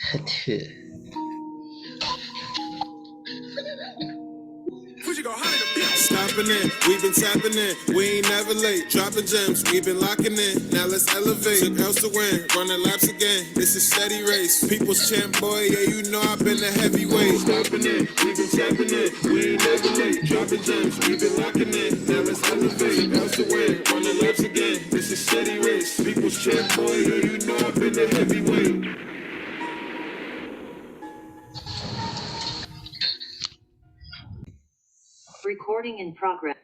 Stopping in, we've been tapping in, we ain't never late, dropping gems, we've been locking in, now let's elevate, took else to win, running laps again, this is steady race, people's champ boy, yeah you know I've been a heavyweight. Stopping in, we've been tapping in, we ain't never late, dropping gems, we've been locking in, now let's elevate, took else to win, running laps again, this is steady race, people's champ boy, yeah you know I've been a heavyweight. Recording in progress.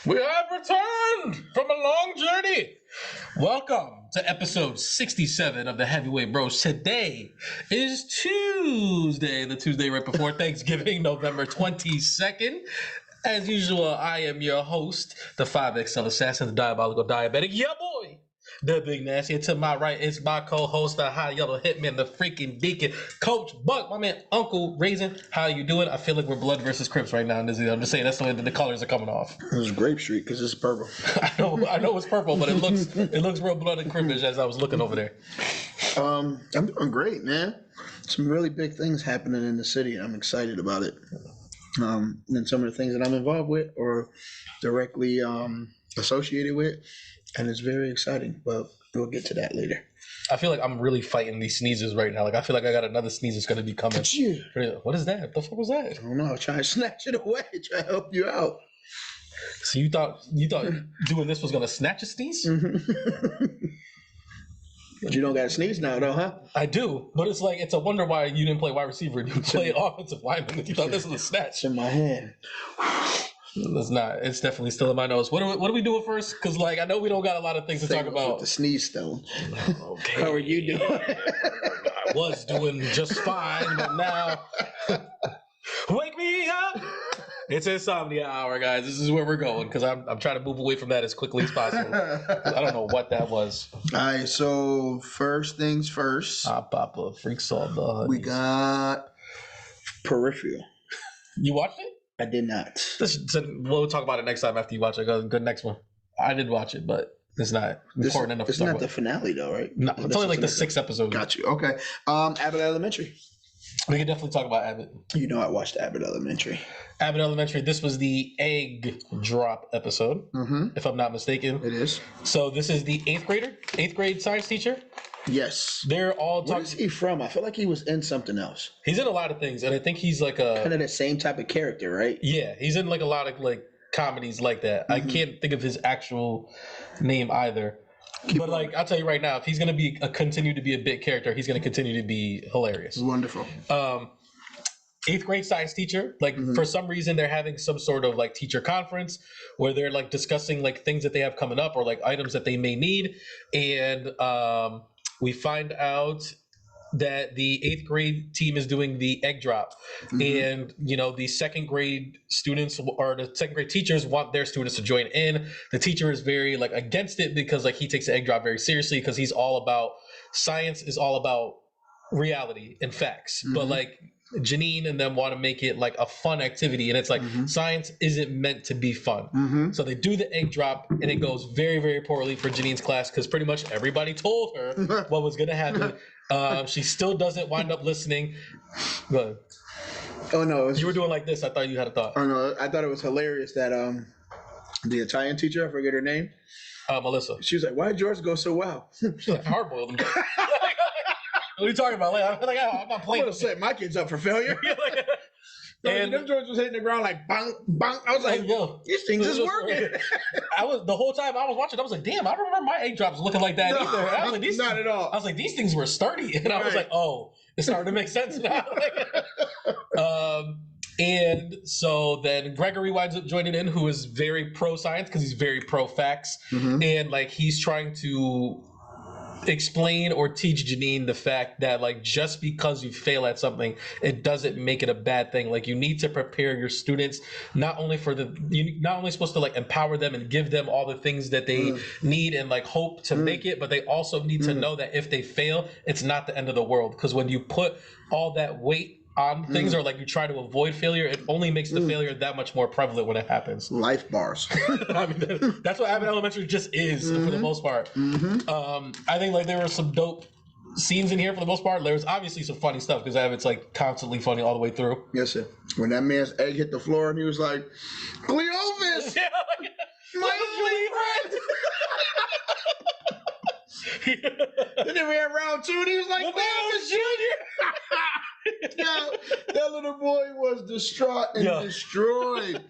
We have returned from a long journey. Welcome to episode 67 of the Heavyweight Bros. Today is Tuesday, the Tuesday right before Thanksgiving, November 22nd. As usual, I am your host, the 5XL Assassin, the Diabolical Diabetic, yeah boy, the Big Nasty. And to my right is my co-host, the High Yellow Hitman, the freaking Deacon, Coach Buck, my man, Uncle Raisin. How you doing? I feel like we're Blood versus Crips right now. I'm just saying that's the way that the colors are coming off. It was Grape Street because it's purple. I know it's purple, but it looks real blood and cripish as I was looking over there. I'm doing great, man. Some really big things happening in the city. I'm excited about it. And some of the things that I'm involved with or directly associated with. And it's very exciting, but we'll get to that later. I feel like I'm really fighting these sneezes right now. Like I feel like I got another sneeze that's gonna be coming. What is that? What the fuck was that? I don't know. I'm trying to snatch it away, try to help you out. So you thought doing this was gonna snatch a sneeze? But you don't got to sneeze now, though, huh? I do, but it's like it's a wonder why you didn't play wide receiver and you play offensive lineman. You thought this was a snatch. It's in my hand. It's not. It's definitely still in my nose. What are we doing first? Because like I know we don't got a lot of things to talk about. With the sneeze stone. Okay. How are you doing? I was doing just fine, but now wake me up. It's Insomnia hour, guys. This is where we're going because I'm trying to move away from that as quickly as possible. I don't know what that was. All right. So first things first. Papa freaks all the honeys. We got Peripheral. You watched it? I did not. We'll talk about it next time after you watch it. Good next one. I did watch it, but it's not important enough. It's not the finale, though, right? No, it's only like the 6th episode. Got you. Okay. Abbot Elementary. We can definitely talk about Abbott. You know I watched Abbot Elementary. Abbott Elementary. This was the egg drop episode, if I'm not mistaken. It is. So this is the 8th grade science teacher. Yes. They're all talking. Where is he from? I feel like he was in something else. He's in a lot of things, and I think he's like a kind of the same type of character, right? Yeah, he's in like a lot of like comedies like that. I can't think of his actual name either. But like I'll tell you right now, if he's gonna be continue to be a big character, he's gonna continue to be hilarious. Wonderful. 8th grade science teacher. Like for some reason they're having some sort of like teacher conference where they're like discussing like things that they have coming up or like items that they may need, and we find out that the 8th grade team is doing the egg drop, and you know the 2nd grade students or the 2nd grade teachers want their students to join in. The teacher is very like against it because like he takes the egg drop very seriously because he's all about science is all about reality and facts, but like Janine and them want to make it like a fun activity, and it's like science isn't meant to be fun. So they do the egg drop, and it goes very, very poorly for Janine's class because pretty much everybody told her what was going to happen. She still doesn't wind up listening. But oh no, you were doing like this. I thought you had a thought. Oh no, I thought it was hilarious that the Italian teacher, I forget her name, Melissa. She was like, "Why did yours go so well?" She's like hard-boiled. What are you talking about? Like, I'm not playing. I'm gonna set my kids up for failure. And them George was hitting the ground like bang, bang. I was like, yo, these things is working. The whole time I was watching, I was like, damn, I don't remember my egg drops looking like that either. I was like, not at all. I was like, these things were sturdy. And I was like, oh, it's starting to make sense now. And so then Gregory winds up joining in, who is very pro science because he's very pro facts. And like he's trying to explain or teach Janine the fact that like just because you fail at something, it doesn't make it a bad thing. Like you need to prepare your students not only you're not only supposed to like empower them and give them all the things that they need and like hope to make it, but they also need to know that if they fail, it's not the end of the world. Because when you put all that weight on things or like you try to avoid failure, it only makes the failure that much more prevalent when it happens. Life bars. I mean, that's what Abbott Elementary just is for the most part. I think like there were some dope scenes in here for the most part. There's obviously some funny stuff because Abbott's like constantly funny all the way through. Yes, sir. When that man's egg hit the floor and he was like, Cleophas! Yeah, like, My only friend! And then we had round 2 and he was like, Cleophas Jr. Yeah, that little boy was distraught and destroyed.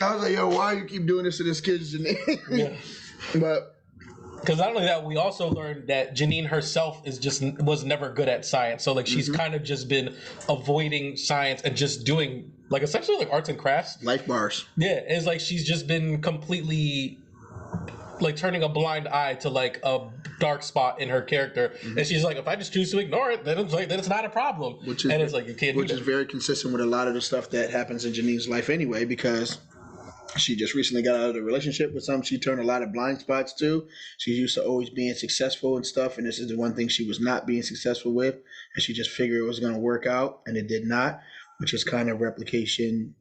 I was like, yo, why you keep doing this to this kid's name? Yeah. But because not only that, we also learned that Janine herself was never good at science. So like she's kind of just been avoiding science and just doing like essentially like arts and crafts. life bars. Yeah, it's like she's just been completely like turning a blind eye to like a dark spot in her character, and she's like, if I just choose to ignore it, then it's not a problem. And it's like you can't. Which is very consistent with a lot of the stuff that happens in Janine's life anyway, because she just recently got out of the relationship with some she turned a lot of blind spots to. She's used to always being successful and stuff, and this is the one thing she was not being successful with, and she just figured it was going to work out, and it did not, which is kind of a replication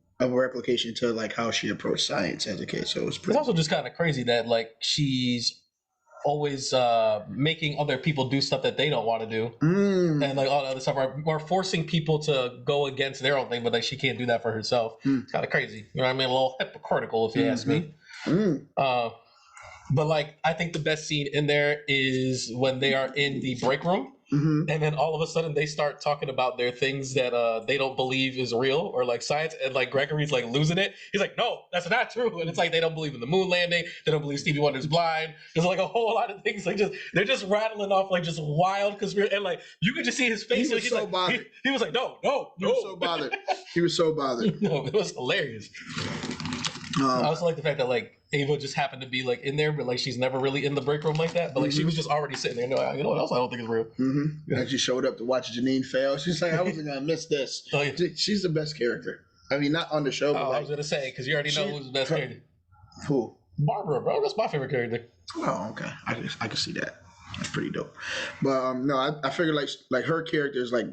to like how she approached science as a kid. So it's also just kind of crazy that like she's always making other people do stuff that they don't want to do, and like all the other stuff, or forcing people to go against their own thing, but like she can't do that for herself. It's kind of crazy, you know what I mean? A little hypocritical, if you ask me. But like, I think the best scene in there is when they are in the break room. And then all of a sudden they start talking about their things that they don't believe is real or like science, and like Gregory's like losing it. He's like, no, that's not true. And it's like they don't believe in the moon landing, they don't believe Stevie Wonder's blind. There's like a whole lot of things like they're just rattling off like just wild conspiracy, and like you could just see his face. He was so bothered. He was like, no. He was so bothered. He was so bothered. No, it was hilarious. I also like the fact that like Ava just happened to be like in there, but like she's never really in the break room like that. But like she was just already sitting there. No, you know what else I don't think is real. And she showed up to watch Janine fail. She's like, I wasn't gonna miss this. Oh, yeah. She's the best character. I mean, not on the show, but I like, was gonna say because you already know who's the best character. Who? Barbara, bro. That's my favorite character. Oh, okay. I can see that. That's pretty dope. But no, I figured like her character is like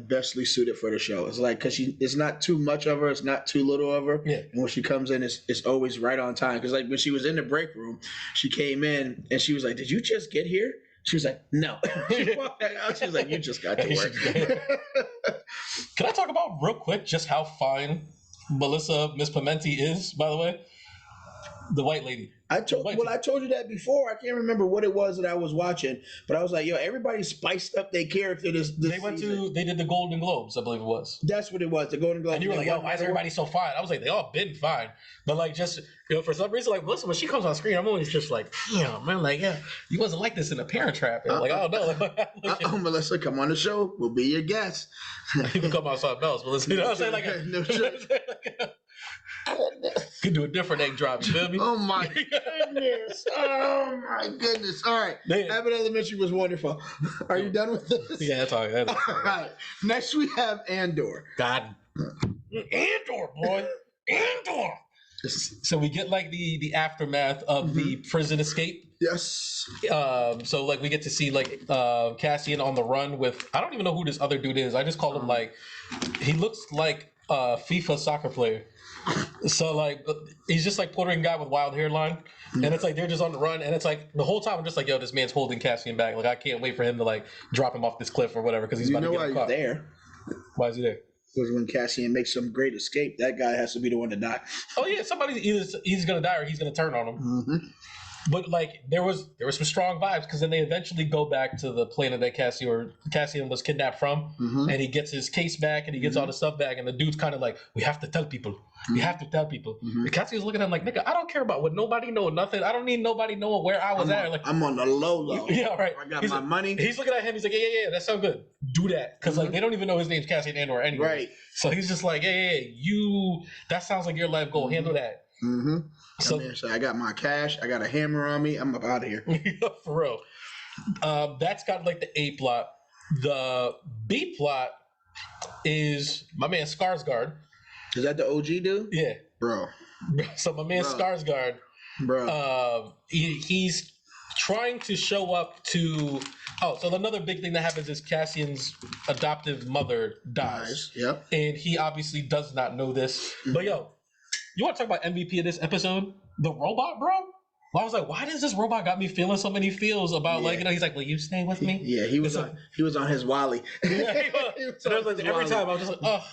bestly suited for the show. It's like because it's not too much of her, it's not too little of her. Yeah. And when she comes in, it's always right on time. Because like when she was in the break room, she came in and she was like, "Did you just get here?" She was like, "No." She walked out. She was like, "You just got to work." Can I talk about real quick just how fine Melissa Miss Pimenti is? By the way, the white lady. I told you that before. I can't remember what it was that I was watching, but I was like, yo, everybody spiced up their character this They went season. they did the Golden Globes, I believe it was. That's what it was, the Golden Globes. And you were like, yo, why is everybody so fine? I was like, they all been fine. But like just, you know, for some reason, like Melissa, when she comes on screen, I'm always just like, damn, man, like, yeah, you wasn't like this in the Parent Trap. And I'm like, I don't know. Melissa, come on the show. We'll be your guest. You can come on something else, Melissa. You know what I'm saying? Like, No shit. Could do a different egg drop, you feel me? Oh my goodness. Oh my goodness. All right. Man. Abbott Elementary was wonderful. Are you done with this? Yeah, that's all right. All right. Next we have Andor. God. Andor, boy. Andor. So we get like the aftermath of the prison escape. Yes. So like we get to see like Cassian on the run with, I don't even know who this other dude is. I just call him like, he looks like a FIFA soccer player. So like he's just like Puerto Rican guy with wild hairline, and it's like they're just on the run, and it's like the whole time I'm just like, yo, this man's holding Cassian back. Like I can't wait for him to like drop him off this cliff or whatever because he's about to get caught. He's there? Why is he there? Because when Cassian makes some great escape, that guy has to be the one to die. Oh yeah, somebody either he's gonna die or he's gonna turn on him. But like there was some strong vibes because then they eventually go back to the planet that Cassian was kidnapped from, and he gets his case back and he gets all the stuff back, and the dude's kind of like, we have to tell people. We have to tell people. And Cassian's looking at him like, nigga, I don't care about what nobody know, nothing. I don't need nobody knowing where I was at. Like I'm on the low. Yeah, right. I got my money. He's looking at him. He's like, yeah, that sounds good. Do that, because like they don't even know his name's Cassian Andor anyway. Right. So he's just like, yeah, you. That sounds like your life goal. Handle that. So I got my cash. I got a hammer on me. I'm up out of here. For real. That's got like the A plot. The B plot is my man Skarsgård. Is that the OG dude? Yeah, bro. So my man Skarsgård, bro. He's trying to show up to. Oh, so another big thing that happens is Cassian's adoptive mother dies. Yep. And he obviously does not know this. But yo, you want to talk about MVP of this episode? The robot, bro? Well, I was like, why does this robot got me feeling so many feels about like, you know, he's like, will you stay with me? Yeah, he was on his Wally. Yeah, and I was like, every time I was just like, oh,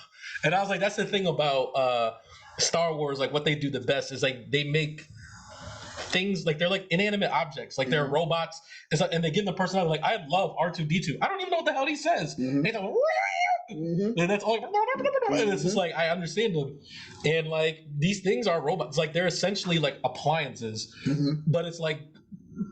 and I was like, that's the thing about Star Wars, like what they do the best is like they make things like they're like inanimate objects, like they're robots. It's like, and they give them personality. Like I love R2D2. I don't even know what the hell he says. And he's like, and that's all. And it's just like I understand them, and like these things are robots. Like they're essentially like appliances, but it's like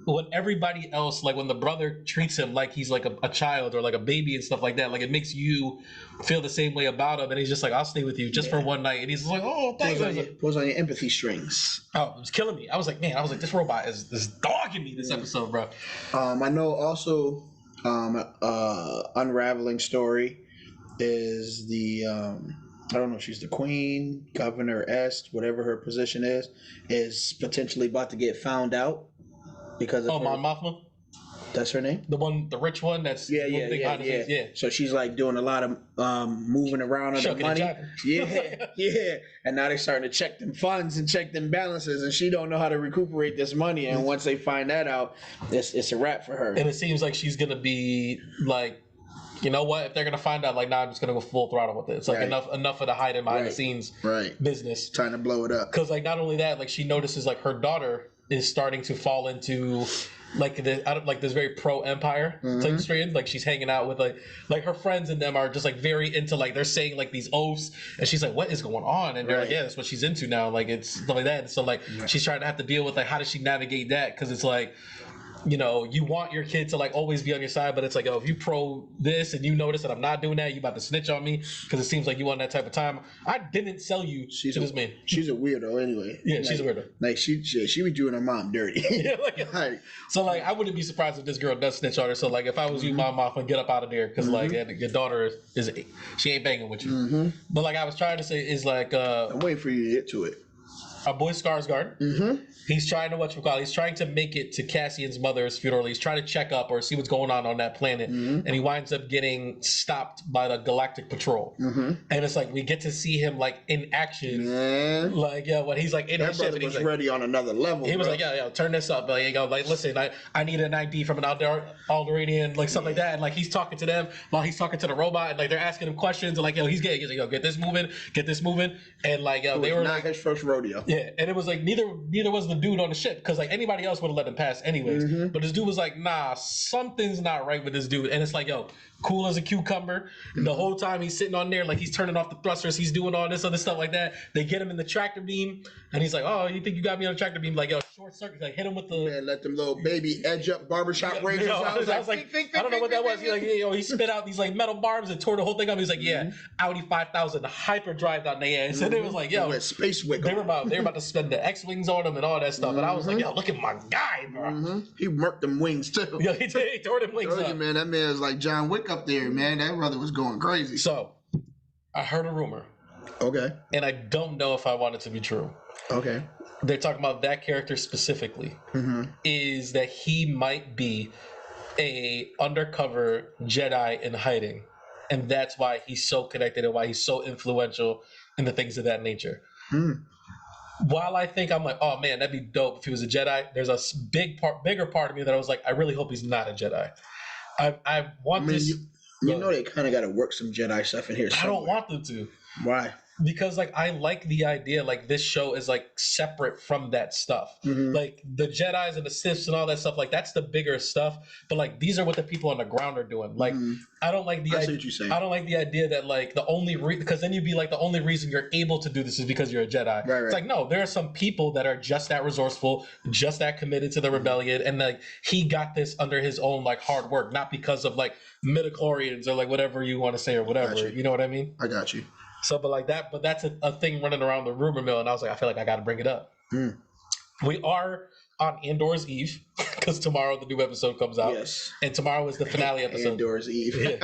when everybody else, like when the brother treats him like he's like a child or like a baby and stuff like that, like it makes you feel the same way about him. And he's just like, I'll stay with you just for one night. And he's like, oh, thanks. Pulls on your empathy strings. Oh, it was killing me. I was like, man, this robot is dogging me this episode, bro. I know also unraveling story is the I don't know if she's the queen, governor, whatever her position is potentially about to get found out because of Mon Mothma. That's her name? The rich one that's yeah. So she's like doing a lot of moving around on the money. Yeah. And now they're starting to check them funds and check them balances, and she don't know how to recuperate this money. And once they find that out, it's a wrap for her. And it seems like she's gonna be like, you know what? If they're gonna find out, like, nah, I'm just gonna go full throttle with it. It's like enough of the hiding behind the scenes business. Trying to blow it up. Because like not only that, like she notices like her daughter is starting to fall into like this very pro empire type strain. Like she's hanging out with like her friends and them are just like very into like they're saying like these oaths, and she's like, what is going on? And they're like, yeah, that's what she's into now. Like it's stuff like that. And so like she's trying to have to deal with like how does she navigate that? Because it's like, you know, you want your kid to like always be on your side, but it's like, oh, if you pro this and you notice that I'm not doing that, you about to snitch on me because it seems like you want that type of time. I didn't sell you to this man. She's a weirdo anyway. Yeah, she's a weirdo. Like she be doing her mom dirty. Yeah, like, so like I wouldn't be surprised if this girl does snitch on her. So like if I was you, Mom, and get up out of there because like your daughter she ain't banging with you. But like I was trying to say is like I'm waiting for you to get to it. Our boy Skarsgård. He's trying to He's trying to make it to Cassian's mother's funeral. He's trying to check up or see what's going on that planet, and he winds up getting stopped by the Galactic Patrol. And it's like we get to see him like in action, like when he's like in that his ship. Brother was like, ready on another level. He was like, turn this up. Like, listen, I need an ID from an Alderaanian, like something like that. And like he's talking to them while he's talking to the robot, and like they're asking him questions, and like he's like, get this moving, and like they were not his first rodeo. Yeah, and it was like neither was the dude on the ship because like anybody else would have let him pass anyways. But this dude was like, nah, something's not right with this dude. And it's like, cool as a cucumber. The whole time he's sitting on there, like he's turning off the thrusters, he's doing all this other stuff like that. They get him in the tractor beam, and he's like, oh, you think you got me on the tractor beam? Like, short circuit, like hit him with the let them little baby edge up barbershop razors out. I was like, I don't know what that was. He's like, he spit out these like metal barbs and tore the whole thing up. He's like, Audi 5000 hyperdrive on their ass. And it was like, space wiggle. They were about to spend the X-wings on him and all that stuff. And I was like, look at my guy, bro. He murked them wings too. Yeah, he did. He tore them wings up. Man, that man was like John Wick up there, man. That brother was going crazy. So, I heard a rumor. Okay. And I don't know if I want it to be true. Okay. They're talking about that character specifically. Is that he might be a undercover Jedi in hiding. And that's why he's so connected and why he's so influential in the things of that nature. While I think I'm like, oh man, that'd be dope if he was a Jedi, there's a bigger part of me that I was like, I really hope he's not a Jedi. I want this. You know they kind of got to work some Jedi stuff in here somewhere. I don't want them to. Why? Because like I like the idea like this show is like separate from that stuff. Like the Jedis and the Siths and all that stuff, like that's the bigger stuff. But like these are what the people on the ground are doing. Like I don't like the idea. I don't like the idea that like the only because then you'd be like the only reason you're able to do this is because you're a Jedi. Right. It's like no, there are some people that are just that resourceful, just that committed to the rebellion, and like he got this under his own like hard work, not because of like midichlorians or like whatever you want to say or whatever. You know what I mean? I got you. So, but like that, but that's a thing running around the rumor mill, and I was like, I feel like I got to bring it up. We are on Andor's Eve because tomorrow the new episode comes out. Yes, and tomorrow is the finale episode. Andor's Eve.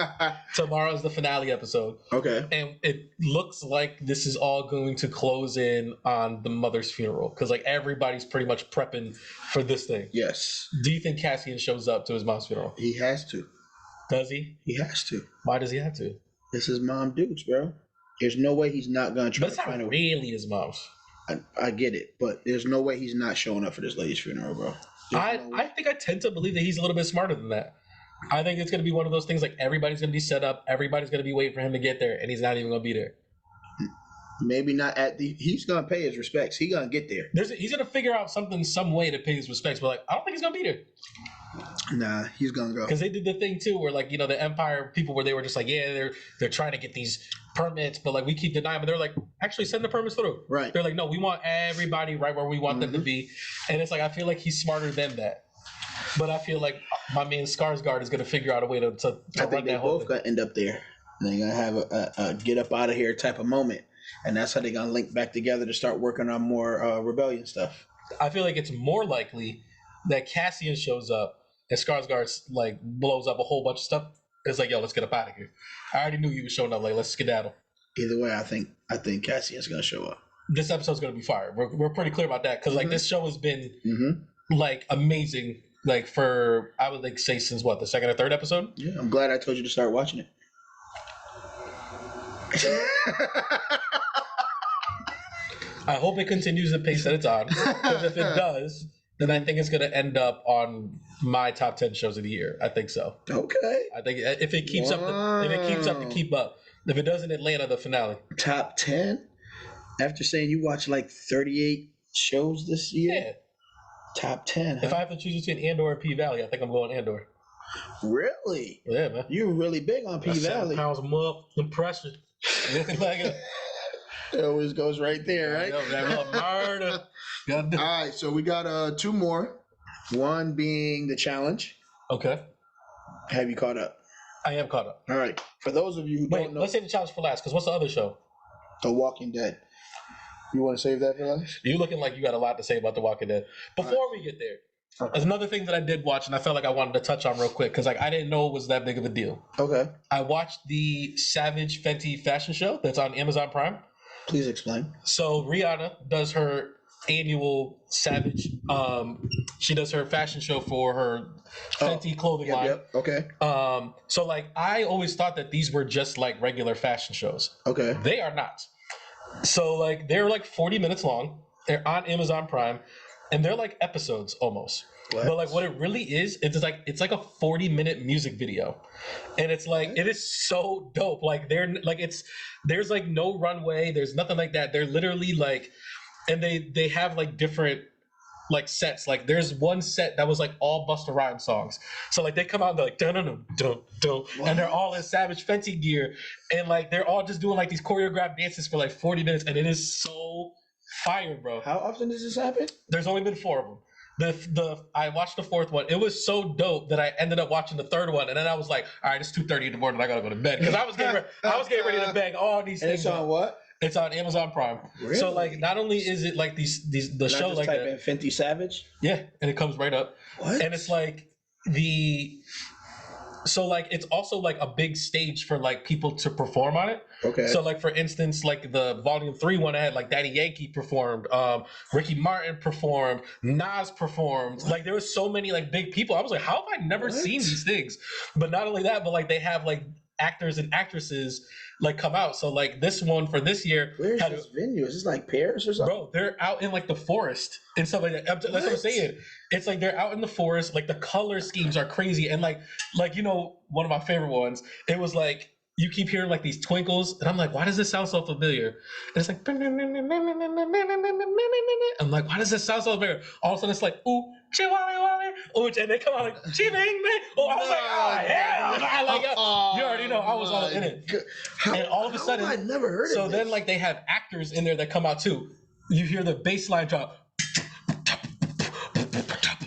Tomorrow is the finale episode. Okay, and it looks like this is all going to close in on the mother's funeral because like everybody's pretty much prepping for this thing. Yes. Do you think Cassian shows up to his mom's funeral? He has to. Does he? He has to. Why does he have to? It's his mom dudes, bro. There's no way he's not gonna try to find a really his mom's. I get it, but there's no way he's not showing up for this lady's funeral, bro. I think I tend to believe that he's a little bit smarter than that. I think it's going to be one of those things like everybody's going to be set up, everybody's going to be waiting for him to get there, and he's not even going to be there. Maybe not at the. He's gonna pay his respects. He's gonna get there. He's gonna figure out some way to pay his respects, but like I don't think he's gonna be there. Nah, he's gonna go. Because they did the thing too, where like the Empire people, where they were just like, yeah, they're trying to get these permits, but like we keep denying. But they're like, actually send the permits through. Right. They're like, no, we want everybody right where we want them to be, and it's like I feel like he's smarter than that. But I feel like my man Skarsgård is gonna figure out a way to I think they both gonna end up there. And they're gonna have a get up out of here type of moment. And that's how they're going to link back together to start working on more rebellion stuff. I feel like it's more likely that Cassian shows up and Skarsgård like blows up a whole bunch of stuff. It's like, yo, let's get up out of here. I already knew you was showing up. Like, let's skedaddle. Either way, I think Cassian's going to show up. This episode's going to be fire. We're pretty clear about that because like this show has been like amazing. Like for I would like say since what, the second or third episode? Yeah, I'm glad I told you to start watching it. I hope it continues the pace that it's on. Because if it does, then I think it's going to end up on my top 10 shows of the year. I think so. Okay. I think if it keeps up, to keep up. If it doesn't, Atlanta, the finale. Top 10? After saying you watched like 38 shows this year? Yeah. Top 10. Huh? If I have to choose between Andor and P Valley, I think I'm going Andor. Really? Yeah, man. You're really big on P Valley. 7 pounds of muscle impression. It always goes right there, right? Murder. All right, so we got 2 more. One being the challenge. Okay. Have you caught up? I am caught up. All right. For those of you who don't know, let's say the challenge for last, because what's the other show? The Walking Dead. You want to save that for last? You looking like you got a lot to say about The Walking Dead. Before we get there, there's another thing that I did watch, and I felt like I wanted to touch on real quick, because like I didn't know it was that big of a deal. Okay. I watched the SavageFenty fashion show that's on Amazon Prime. Please explain. So Rihanna does her annual Savage. She does her fashion show for her Fenty clothing line. Yep. Okay. So like I always thought that these were just like regular fashion shows. Okay. They are not. So like they're like 40 minutes long. They're on Amazon Prime, and they're like episodes almost. What? But like what it really is, it's like a 40-minute music video, and it's like it is so dope. Like there's like no runway, there's nothing like that. They're literally like, and they have like different like sets. Like there's one set that was like all Busta Rhymes songs. So like they come out and they're like dun dun dun dun, and they're all in SavageFenty gear, and like they're all just doing like these choreographed dances for like 40 minutes, and it is so fire, bro. How often does this happen? There's only been 4 of them. I watched the 4th one. It was so dope that I ended up watching the 3rd one, and then I was like, all right, it's 2:30 in the morning. I gotta go to bed because I was getting ready to bang all these things. It's on what? It's on Amazon Prime. Really? So like, not only is it like the show like type that. in Fenty Savage. Yeah, and it comes right up. What? And it's like so like it's also like a big stage for like people to perform on it. Okay. So like for instance, like the Volume 3 one I had like Daddy Yankee performed, Ricky Martin performed, Nas performed. Like there was so many like big people. I was like, how have I never seen these things? But not only that, but like they have like actors and actresses like come out. So like this one for this year. Where's this venue? Is this like Paris or something? Bro, they're out in like the forest and stuff like that. That's what I'm saying. It's like they're out in the forest. Like the color schemes are crazy. And like one of my favorite ones, it was like you keep hearing like these twinkles, and I'm like, why does this sound so familiar? And it's like, I'm like, why does this sound so familiar? All of a sudden it's like, ooh, chihuahua, ooh, and they come out like, ching, oh, I was like, oh, yeah. Like, you already know, I was all in it. And all of a sudden, I never heard of so this. then like they have actors in there that come out too. You hear the bass line drop.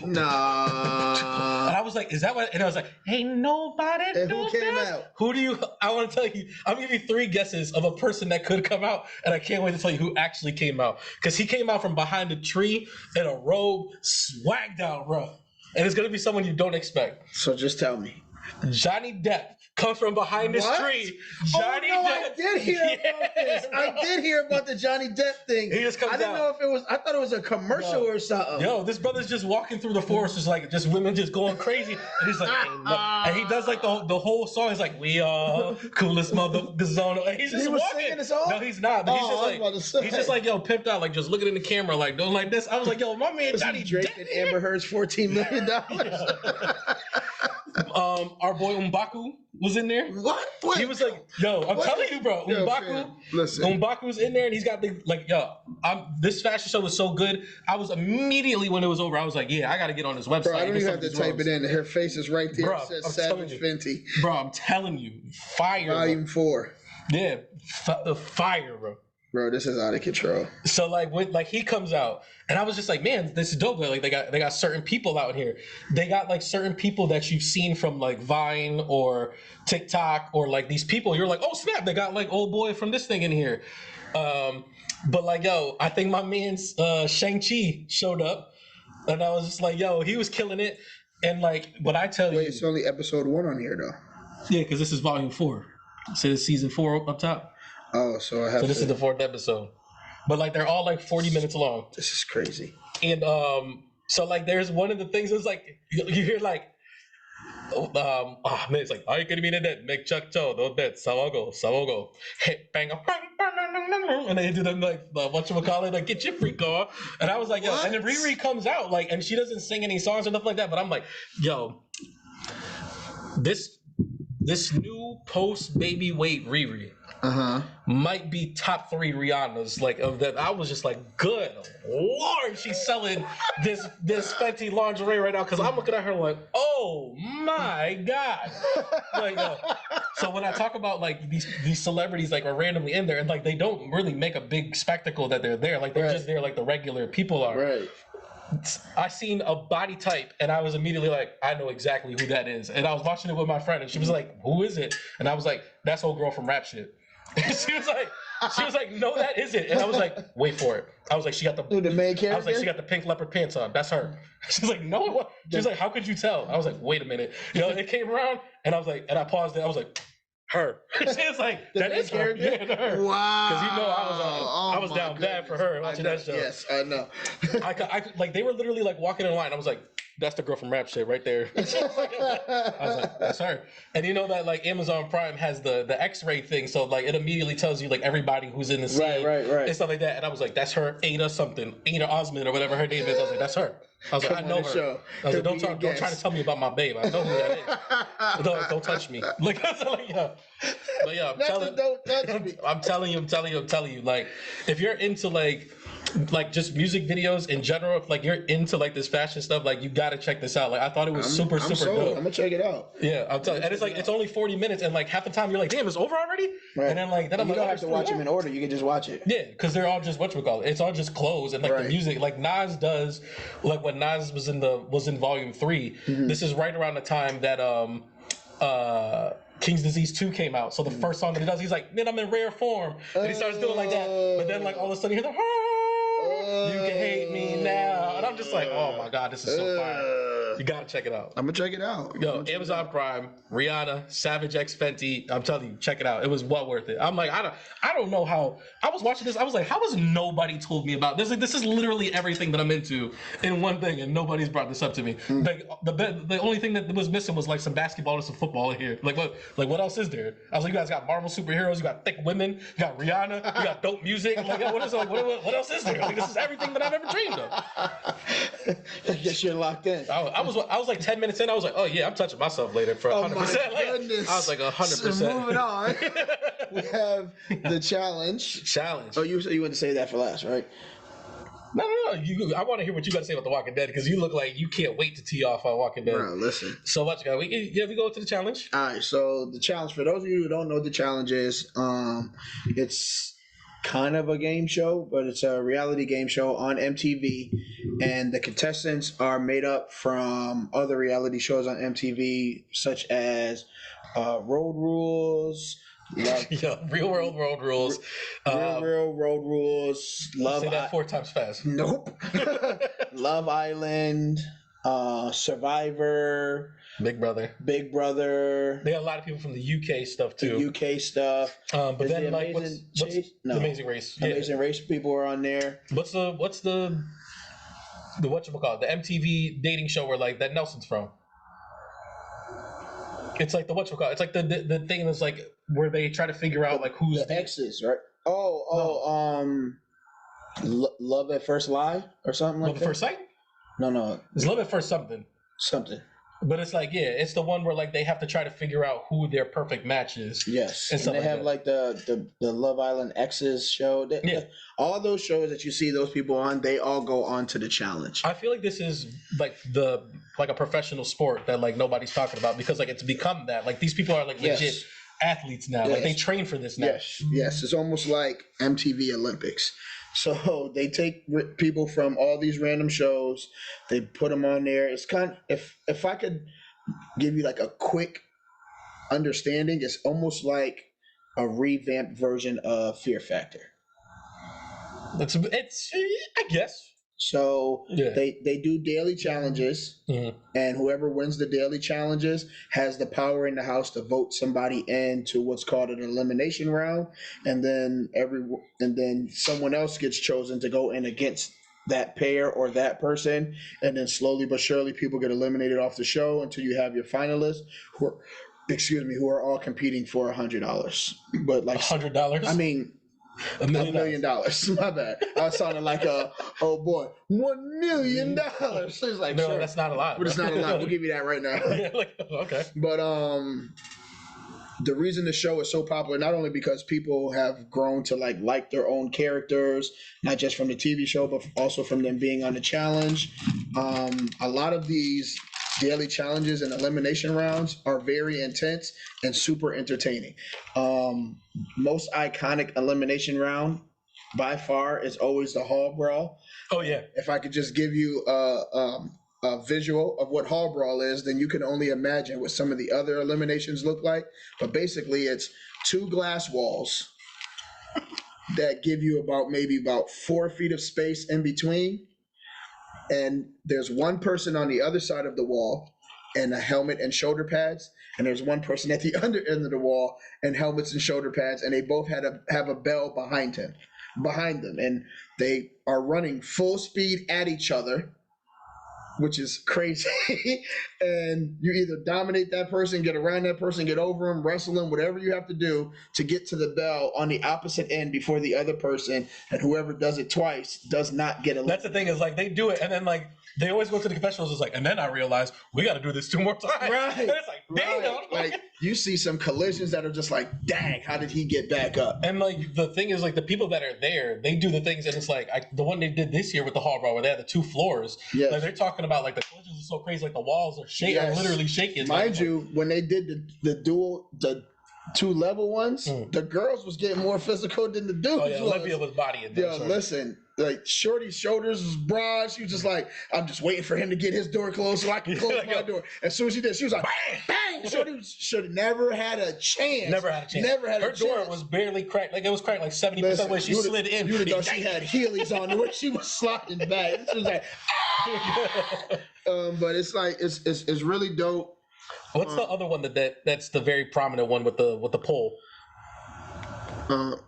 Nah. And I was like, is that what? And I was like, ain't nobody And do who came this. out? Who do you? I want to tell you. I'm gonna give you 3 guesses of a person that could come out, and I can't wait to tell you who actually came out because he came out from behind a tree in a robe, swagged out, bro. And it's gonna be someone you don't expect. So just tell me, Johnny Depp comes from behind this What? tree. Johnny Depp. Depp. I did hear about this. I did hear about the Johnny Depp thing. He just comes I didn't out. know if it was. I thought it was a commercial or something. Yo, this brother's just walking through the forest, just women just going crazy, and he's like, hey, look. And he does like the whole song. He's like, we are coolest motherfuckers on. And he's just He was walking. singing the song? No, he's not. But he's just like yo, pimped out, like just looking in the camera, like doing like this. I was like, yo, my man Johnny Drake Depp and Amber Heard's $14 million. Our boy M'Baku was in there. What? Wait. He was like, yo, I'm telling you, bro. Yo, M'Baku, fam, listen. M'Baku's in there, and he's got the this fashion show was so good. I was immediately when it was over, I was like, yeah, I got to get on this website. Bro, I don't even have to type it in. Her face is right there. Bro, It says I'm Savage telling Fenty. Bro, I'm telling you, fire. Volume 4. Yeah, fire, bro. Bro, this is out of control. So when he comes out, and I was just like, man, this is dope. Like they got certain people out here. They got like certain people that you've seen from like Vine or TikTok or like these people. You're like, oh snap, they got like old boy from this thing in here. But like, yo, I think my man's Shang-Chi showed up, and I was just like, yo, he was killing it. And like, what I tell you, Wait, it's only episode 1 on here though. yeah, because this is volume 4. So this is season 4 up top. Oh, so I have. So this is the 4th episode, but like they're all like 40 minutes long. This is crazy. And so like there's one of the things that's like you hear like, man, it's like I can be in that make chuck cho do that sawogo hit bang and they do them like whatchamacallit, like get your freak on. And I was like, yo, and then Riri comes out like, and she doesn't sing any songs or nothing like that, but I'm like, yo, this new post baby weight Riri might be top 3 Rihanna's like of that. I was just like, good Lord, she's selling this Fenty lingerie right now, because I'm looking at her like, oh my God. Like, so when I talk about like these celebrities like are randomly in there, and like they don't really make a big spectacle that they're there, like they're just there like the regular people are. Right. I seen a body type, and I was immediately like, I know exactly who that is. And I was watching it with my friend, and she was like, who is it? And I was like, that's old girl from Rap Shit. And she was like, no, that isn't. And I was like, wait for it. I was like, she got the main character. I was like, she got the pink leopard pants on. That's her. She's like, no. What? She's like, how could you tell? I was like, wait a minute. It came around, and I was like, and I paused it. I was like, her. She was like, that is her. Yeah, her. Wow. Because I was down bad for her watching that show. Yes, I know. I like they were literally like walking in line. I was like, that's the girl from Rap Shit right there. I was like, that's her. And you know that like Amazon Prime has the X-ray thing, so like it immediately tells you like everybody who's in the scene, right, and stuff like that. And I was like, that's her, Ada Osmond or whatever her name is. I was like, that's her. I was like, I know her. Show. I was like, don't try to tell me about my babe. I know who that is. Don't touch me. Like, I was like, yeah. But yeah, I'm telling you, like, if you're into like just music videos in general, if like you're into like this fashion stuff, like you gotta check this out. Like I thought it was super dope. I'm gonna check it out. Yeah, I'm telling you. And it's like it's only 40 minutes, and like half the time you're like, damn, it's over already? Right. And then I'm you like, don't have to watch them in order, you can just watch it. Yeah, because they're all just whatchamacallit. It's all just clothes and like the music. Like Nas does, like when Nas was in volume 3, this is right around the time that King's Disease 2 came out. So the first song that he does, he's like, then I'm in rare form. And he starts doing like that. But then like all of a sudden you hear the you can hate me now. And I'm just like, oh my God, this is so fire. You gotta check it out. I'm gonna check it out. Yo, Amazon Prime, Rihanna, Savage X Fenty. I'm telling you, check it out. It was well worth it. I'm like, I don't know how. I was watching this. I was like, how has nobody told me about this? Like, this is literally everything that I'm into in one thing, and nobody's brought this up to me. Like the only thing that was missing was like some basketball and some football in here. Like what else is there? I was like, you guys got Marvel superheroes, you got thick women, you got Rihanna, you got dope music. I'm like, yo, what what else is there? Like, this is everything that I've ever dreamed of. I guess you're locked in. I was like 10 minutes in. I was like, oh yeah, I'm touching myself later for 100%. Oh my goodness. I was like 100%. So moving on, we have the challenge. Oh, you want to say that for last, right? No. I want to hear what you got to say about The Walking Dead, because you look like you can't wait to tee off on Walking Dead. Bro, listen. So what you got? We go to the challenge. All right. So the challenge, for those of you who don't know what the challenge is, it's kind of a game show, but it's a reality game show on MTV, and the contestants are made up from other reality shows on MTV, such as Road Rules. Real World Road Rules. Real Road Rules. Say that 4 times fast. Nope. Love Island. Survivor. Big Brother. Big Brother. They got a lot of people from the UK stuff too. The UK stuff. But Is then the like Amazing what's Chase? No. the Amazing Race? Yeah. Amazing Race people are on there. What's the whatchamacallit, the MTV dating show where like that Nelson's from? It's like the whatchamacallit. It's like the thing that's like where they try to figure out like who's The exes, right? Love at First Live or something like Love that. at First Sight? No. It's Love at First something. Something. But it's like, yeah, it's the one where like they have to try to figure out who their perfect match is. Yes, and stuff they like have that. like the Love Island Exes show. Yeah. All those shows that you see those people on, they all go on to the challenge. I feel like this is like a professional sport that like nobody's talking about because like it's become that. Like these people are like legit Yes. athletes now. Like they train for this now. Yes, it's almost like MTV Olympics. So they take people from all these random shows, they put them on there. It's kind of, if I could give you like a quick understanding, it's almost like a revamped version of Fear Factor. It's I guess. So Yeah. they do daily challenges, Mhm. and whoever wins the daily challenges has the power in the house to vote somebody into what's called an elimination round, and then someone else gets chosen to go in against that pair or that person, and then slowly but surely people get eliminated off the show until you have your finalists who are all competing for $100. But like $100. I mean. $1 million. $1 million. My bad. I sounded like $1 million. So it's like, No, sure. that's not a lot. But it's not a lot. We'll give you that right now. Yeah, like, okay. But the reason the show is so popular, not only because people have grown to like their own characters, not just from the TV show, but also from them being on the challenge. A lot of these daily challenges and elimination rounds are very intense and super entertaining. Most iconic elimination round by far is always the hall brawl. Oh yeah. If I could just give you a visual of what hall brawl is, then you can only imagine what some of the other eliminations look like. But basically, it's two glass walls that give you about 4 feet of space in between. And there's one person on the other side of the wall and a helmet and shoulder pads. And there's one person at the other end of the wall and helmets and shoulder pads. And they both have a bell behind them. And they are running full speed at each other, which is crazy. And you either dominate that person, get around that person, get over them, wrestle them, whatever you have to do to get to the bell on the opposite end before the other person. And whoever does it twice does not get eliminated. That's the thing is like they do it and then like they always go to the confessionals. It's like, and then I realized we got to do this 2 more times. Right. And it's like, dang. Right. Like you see some collisions that are just like, dang, how did he get back up? And like the thing is like the people that are there, they do the things and it's like the one they did this year with the hall brawl where they had the 2 floors. Yes. Like they're talking about like the collisions are so crazy, like the walls are shaking, Yes. are literally shaking. Mind you, when they did the 2 level ones, the girls was getting more physical than the dudes. Oh yeah, Olivia was bodying them. Yo, listen, like Shorty's shoulders was broad. She was just like, I'm just waiting for him to get his door closed so I can close my door. As soon as she did, she was like, bang, bang. Shorty should have never had a chance. Never had a chance. Her door was barely cracked. Like it was cracked like 70% where she slid in. You would have thought she had Heelys on the way she was sliding back. She was like, but it's like it's really dope. What's the other one that's the very prominent one with the pole?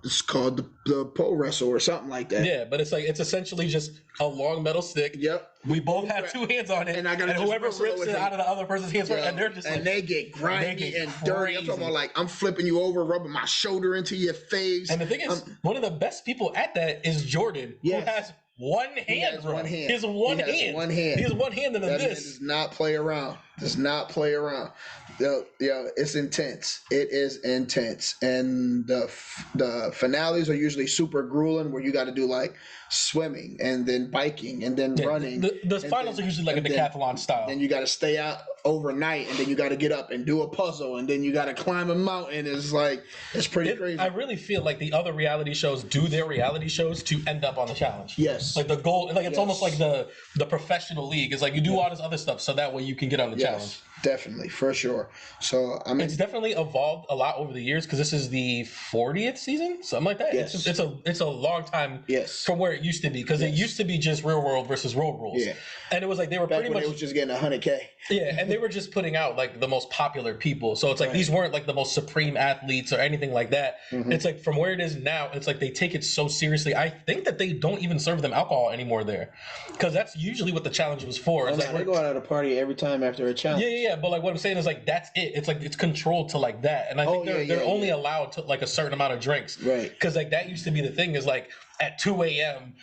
It's called the pole wrestle or something like that. Yeah, but it's essentially just a long metal stick. Yep. We both have 2 hands on it, And I gotta just whoever wrestle rips with it him. out of the other person's hands, and they're just and like, they get grimy they get and dirty. I'm talking crazy. about like I'm flipping you over, rubbing my shoulder into your face. And the thing is, one of the best people at that is Jordan, Yes. who has one hand. He has bro. one hand. He has one He has hand. one hand. He has one hand in That man this. does not play around. Does not play around. Yo, it's intense. It is intense. And the finales are usually super grueling where you got to do like swimming and then biking and then running. The finals are usually like a decathlon style. Then you got to stay out overnight and then you got to get up and do a puzzle and then you got to climb a mountain. It's like, it's pretty crazy. I really feel like the other reality shows do their reality shows to end up on the challenge. Yes. Like the goal, like it's Yes. almost like the professional league. It's like you do all this other stuff so that way you can get on the challenge. Definitely, for sure. So I mean, It's definitely evolved a lot over the years because this is the 40th season, something like that. Yes. It's a long time Yes. from where it used to be because it used to be just real world versus road rules. Yeah. And it was like they were back pretty when much it was just getting 100K. yeah, and they were just putting out like the most popular people. So it's like Right. these weren't like the most supreme athletes or anything like that. Mm-hmm. It's like from where it is now, it's like they take it so seriously. I think that they don't even serve them alcohol anymore there, because that's usually what the challenge was for. It's They go out at a party every time after a challenge. yeah. But like what I'm saying is like that's it. It's like it's controlled to like that, and I think they're only allowed to like a certain amount of drinks, Right? Because like that used to be the thing is like at 2 a.m.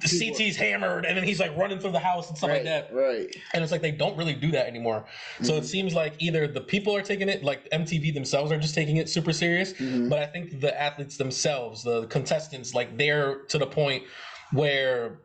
CT's hammered, and then he's like running through the house and stuff like that, Right. And it's like they don't really do that anymore. So it seems like either the people are taking it, like MTV themselves are just taking it super serious, but I think the athletes themselves, the contestants, like they're to the point where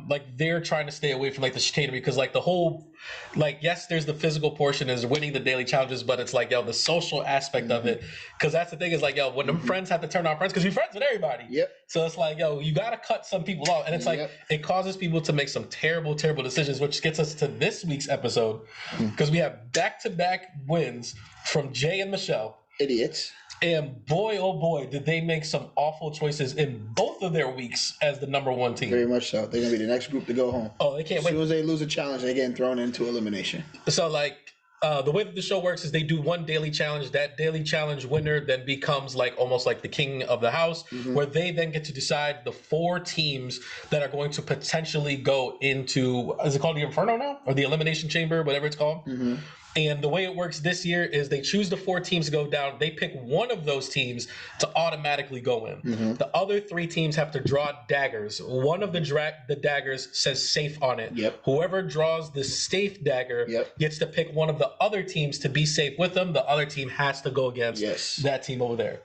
like they're trying to stay away from like the chicanery because like the whole like yes there's the physical portion is winning the daily challenges, but it's like yo the social aspect of it, because that's the thing is like yo when them friends have to turn on friends because you're friends with everybody, so it's like yo you gotta cut some people off, and it's like it causes people to make some terrible decisions, which gets us to this week's episode because we have back-to-back wins from Jay and Michelle. Idiots. And boy, oh boy, did they make some awful choices in both of their weeks as the number one team. Very much so. They're going to be the next group to go home. Oh, they can't wait. As soon as they lose a challenge, they're getting thrown into elimination. So, like, the way that the show works is they do one daily challenge. That daily challenge winner then becomes like almost like the king of the house, where they then get to decide the 4 teams that are going to potentially go into, is it called the Inferno now? Or the Elimination Chamber, whatever it's called? And the way it works this year is they choose the 4 teams to go down. They pick one of those teams to automatically go in. The other 3 teams have to draw daggers. One of the daggers says safe on it. Whoever draws the safe dagger gets to pick one of the other teams to be safe with them. The other team has to go against that team over there.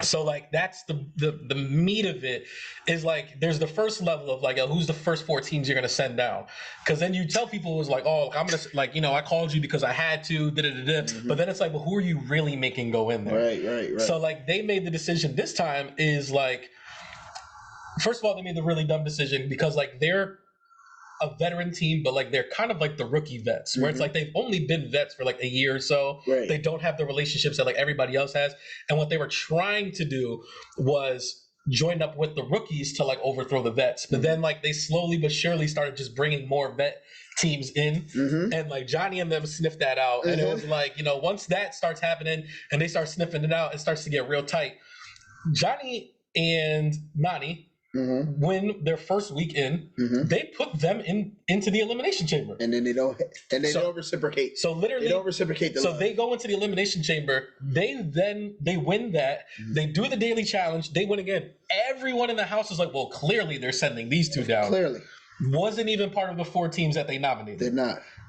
So like that's the meat of it is like there's the first level of like who's the first 4 teams you're gonna send down, because then you tell people it's like oh I'm gonna like I called you because I had to but then it's like well who are you really making go in there? Right. So like they made the decision this time is like first of all they made the really dumb decision because like they're a veteran team, but like they're kind of like the rookie vets where it's like they've only been vets for like a year or so. They don't have the relationships that like everybody else has, and what they were trying to do was join up with the rookies to like overthrow the vets, but then like they slowly but surely started just bringing more vet teams in, and like Johnny and them sniffed that out, and it was like once that starts happening and they start sniffing it out, it starts to get real tight. Johnny and Nani when their first week in, they put them into the elimination chamber, and then they don't reciprocate. So literally, they don't reciprocate. So they go into the elimination chamber. They win that. They do the daily challenge. They win again. Everyone in the house is like, well, clearly they're sending these 2 down. Clearly, wasn't even part of the 4 teams that they nominated.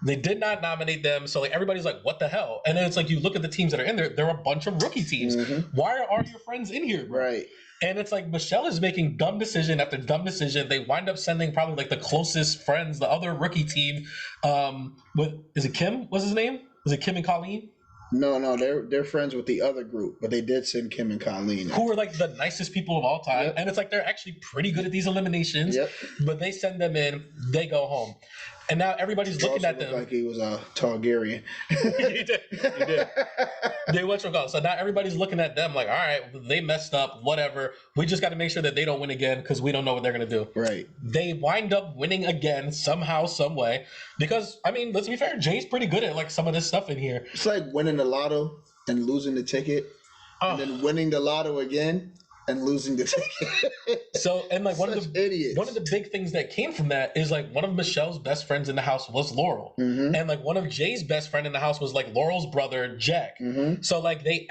They did not nominate them. So like everybody's like, what the hell? And then it's like you look at the teams that are in there. There are a bunch of rookie teams. Why are your friends in here, bro? Right. And it's like Michelle is making dumb decision after dumb decision. They wind up sending probably like the closest friends, the other rookie team. Is it Kim? What's his name? Is it Kim and Colleen? No, they're friends with the other group, but they did send Kim and Colleen, who are like the nicest people of all time, and it's like they're actually pretty good at these eliminations. But they send them in, they go home, and now everybody's looking at them like he was a Targaryen. He did. They whatchamacallit. So now everybody's looking at them like, all right, they messed up, whatever. We just got to make sure that they don't win again because we don't know what they're gonna do. Right. They wind up winning again somehow, some way. Because I mean, let's be fair, Jay's pretty good at like some of this stuff in here. It's like winning the lotto and losing the ticket, and then winning the lotto again and losing the ticket. So, and like one of the big things that came from that is like one of Michelle's best friends in the house was Laurel, and like one of Jay's best friend in the house was like Laurel's brother Jack. So like they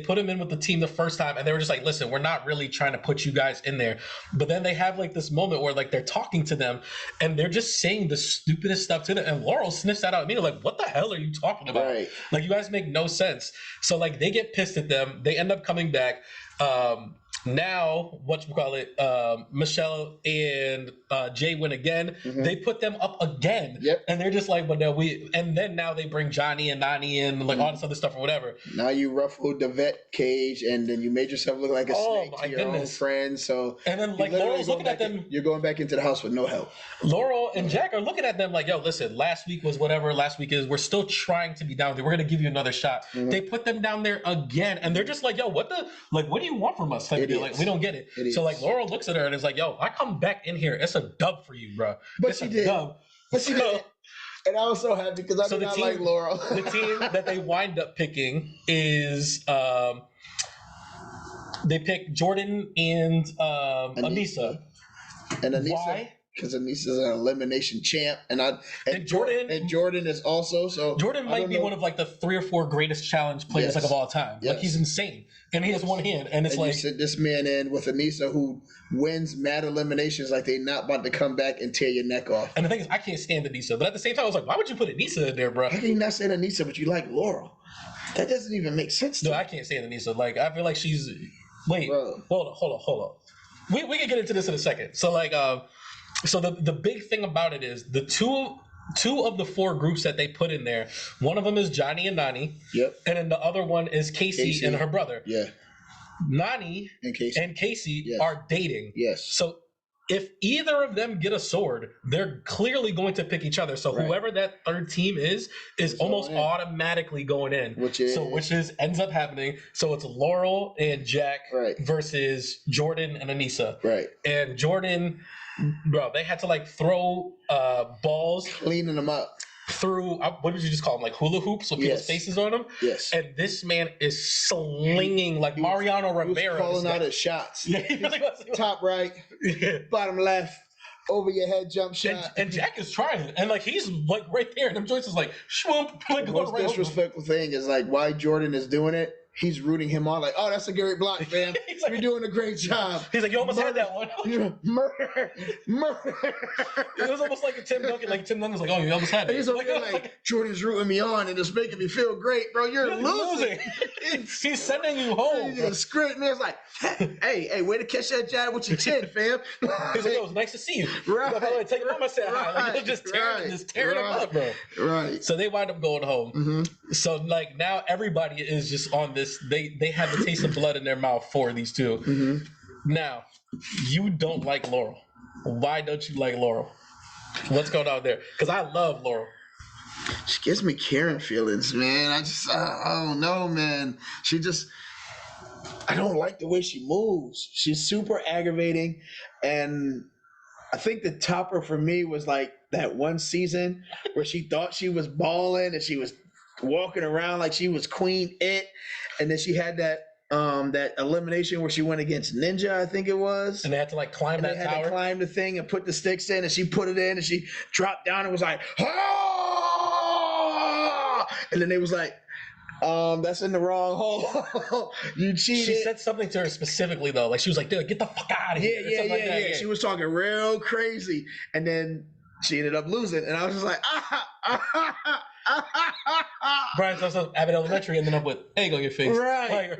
put him in with the team the first time, and they were just like, listen, we're not really trying to put you guys in there. But then they have like this moment where like they're talking to them and they're just saying the stupidest stuff to them, and Laurel sniffs that out immediately, like, what the hell are you talking about? Like you guys make no sense. So like they get pissed at them. They end up coming back. Now, Michelle and Jay win again. They put them up again. Yep. And they're just like, but no, and then now they bring Johnny and Nani and like all this other stuff or whatever. Now you ruffled the vet cage, and then you made yourself look like a snake to your own friends. So, and then like Laurel's looking at them. You're going back into the house with no help. Laurel and Jack are looking at them like, yo, listen, last week was whatever last week is. We're still trying to be down there. We're going to give you another shot. They put them down there again. And they're just like, yo, what do you want from us? Like, we don't get it. So like Laurel looks at her and is like, yo, I come back in here. It's a dub for you, bro. But she did. But she did. And I was so happy because I did not like Laurel. The team that they wind up picking is they pick Jordan and Anissa. And Anissa. Why? Because Anissa's an elimination champ, and Jordan is also. So Jordan might be one of like the 3 or 4 greatest challenge players like of all time. Like he's insane, and he has one hand, and it's like you sit this man in with Anissa who wins mad eliminations like they not about to come back and tear your neck off. And the thing is, I can't stand Anissa, but at the same time, I was like, why would you put Anissa in there, bro? How can you not stand Anissa, but you like Laurel? That doesn't even make sense to me. I can't stand Anissa. Like I feel like she's hold on. We can get into this in a second. So like so the big thing about it is the two of the 4 groups that they put in there. One of them is Johnny and Nani. Yep. And then the other one is Casey and her brother. Yeah. Nani and Casey are dating. Yes. So if either of them get a sword, they're clearly going to pick each other. So whoever that third team is almost automatically going in. Which ends up happening. So it's Laurel and Jack versus Jordan and Anissa. Right. And Jordan, bro, they had to like throw balls, cleaning them up through what did you just call them, like hula hoops with people's faces on them? Yes. And this man is slinging like Mariano Rivera. He was calling out his shots. Yeah, he really was. Top right, bottom left, over your head jump shot. And Jack is trying, and like he's like right there, and them joints is like shwoomp. Like the most disrespectful thing is like why Jordan is doing it. He's rooting him on like, oh, that's a great block, fam. Like, you're doing a great job. He's like, you almost had that one. Murder. It was almost like a Tim Duncan. Like Tim Duncan's like, oh, you almost had it. He's like, Jordan's rooting me on and it's making me feel great, bro. You're losing. He's sending you home. He's script man. It's like, hey, way to catch that jab with your chin, fam. He's like, it was nice to see you. Right. By the way, tell your mom I said hi. Like, you're just tearing them up, bro. Right. So they wind up going home. So like now everybody is just on this. They have the taste of blood in their mouth for these two. Now, you don't like Laurel. Why don't you like Laurel? What's going on there? Because I love Laurel. She gives me Karen feelings, man. I don't know, man. I don't like the way she moves. She's super aggravating. And I think the topper for me was like that one season where she thought she was balling and she was walking around like she was Queen It. And then she had that elimination where she went against Ninja, I think it was. And they had to like climb that tower. They had to climb the thing and put the sticks in, and she put it in, and she dropped down and was like, oh! And then they was like, that's in the wrong hole. You cheated. She said something to her specifically though. Like she was like, dude, get the fuck out of here. Yeah. She was talking real crazy. And then she ended up losing. And I was just like, Brian starts up Abbot Elementary and then up with egg on your face. Right.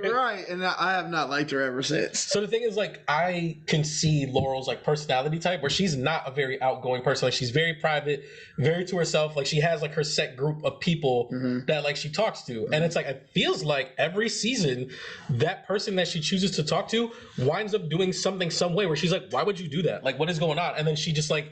And I have not liked her ever since. So the thing is, like, I can see Laurel's like personality type where she's not a very outgoing person. Like she's very private, very to herself. Like she has like her set group of people that like she talks to. And it's like it feels like every season that person that she chooses to talk to winds up doing something some way where she's like, why would you do that? Like what is going on? And then she just like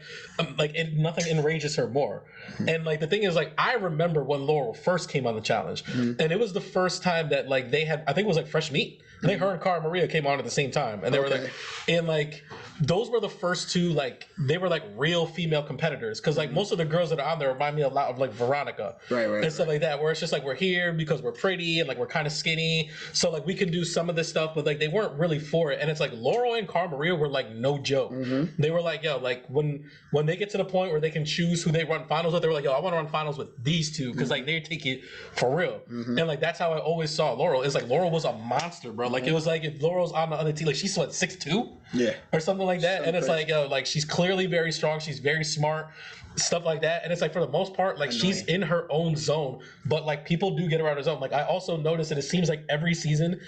nothing enrages her more. And like the thing is, like, I remember when Laurel first came on the challenge, and it was the first time that like they had, I think it was like Fresh Meat. I think her and Cara Maria came on at the same time, and they were like, and like those were the first two, like they were like real female competitors, because like most of the girls that are on there remind me a lot of like Veronica, and stuff like that, where it's just like we're here because we're pretty and like we're kind of skinny, so like we can do some of this stuff, but like they weren't really for it. And it's like Laurel and Cara Maria were like no joke. They were like, yo, like when they get to the point where they can choose who they run finals with, they were like, yo, I want to run finals with these two because like they take it say for real. And like that's how I always saw Laurel. It's like Laurel was a monster, bro. Like it was like if Laurel's on the other team, like she's what 6'2", or something like that. And it's like yo, like she's clearly very strong. She's very smart, stuff like that. And it's like for the most part, like she's in her own zone. But like people do get around her zone. Like I also noticed that it seems like every season,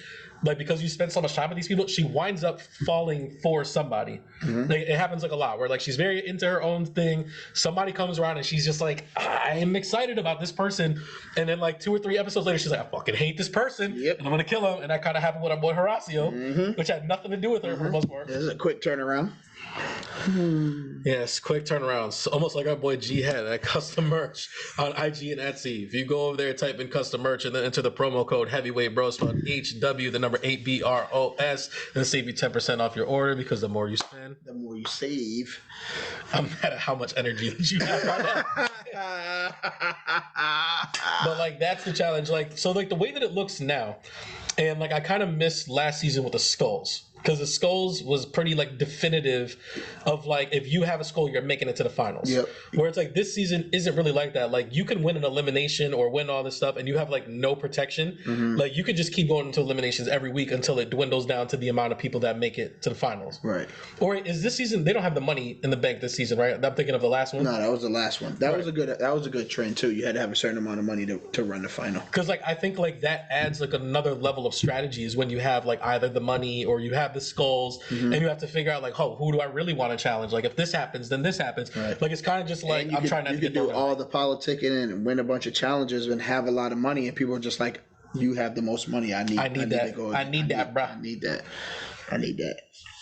like because you spend so much time with these people, she winds up falling for somebody. Like, it happens like a lot where like she's very into her own thing. Somebody comes around and she's just like, I am excited about this person, and then like 2 or 3 episodes later, she's like, I fucking hate this person, and I'm gonna kill him. And that kind of happened with our boy Horacio, which had nothing to do with her for the most part. This is a quick turnaround. Yes, quick turnarounds. Almost like our boy G had at custom merch on IG and Etsy. If you go over there, type in custom merch and then enter the promo code Heavyweight Bros on HW, the number 8BROS, and save you 10% off your order because the more you spend, the more you save. I'm mad at how much energy that you have right now. But like that's the challenge. Like so, like the way that it looks now, and like I kind of missed last season with the skulls. Because the skulls was pretty like definitive of like if you have a skull, you're making it to the finals. Where it's like this season isn't really like that. Like you can win an elimination or win all this stuff, and you have like no protection. Like you could just keep going into eliminations every week until it dwindles down to the amount of people that make it to the finals. Right. Or is this season they don't have the money in the bank this season, right? I'm thinking of the last one. No, that was the last one. That was a good trend too. You had to have a certain amount of money to run the final. Because like I think like that adds like another level of strategy is when you have like either the money or you have the skulls, and you have to figure out like, oh, who do I really want to challenge? Like if this happens, then this happens. Like it's kind of just like I'm trying not to get do all the politicking and win a bunch of challenges and have a lot of money, and people are just like, you have the most money. I need that, bro. I need that.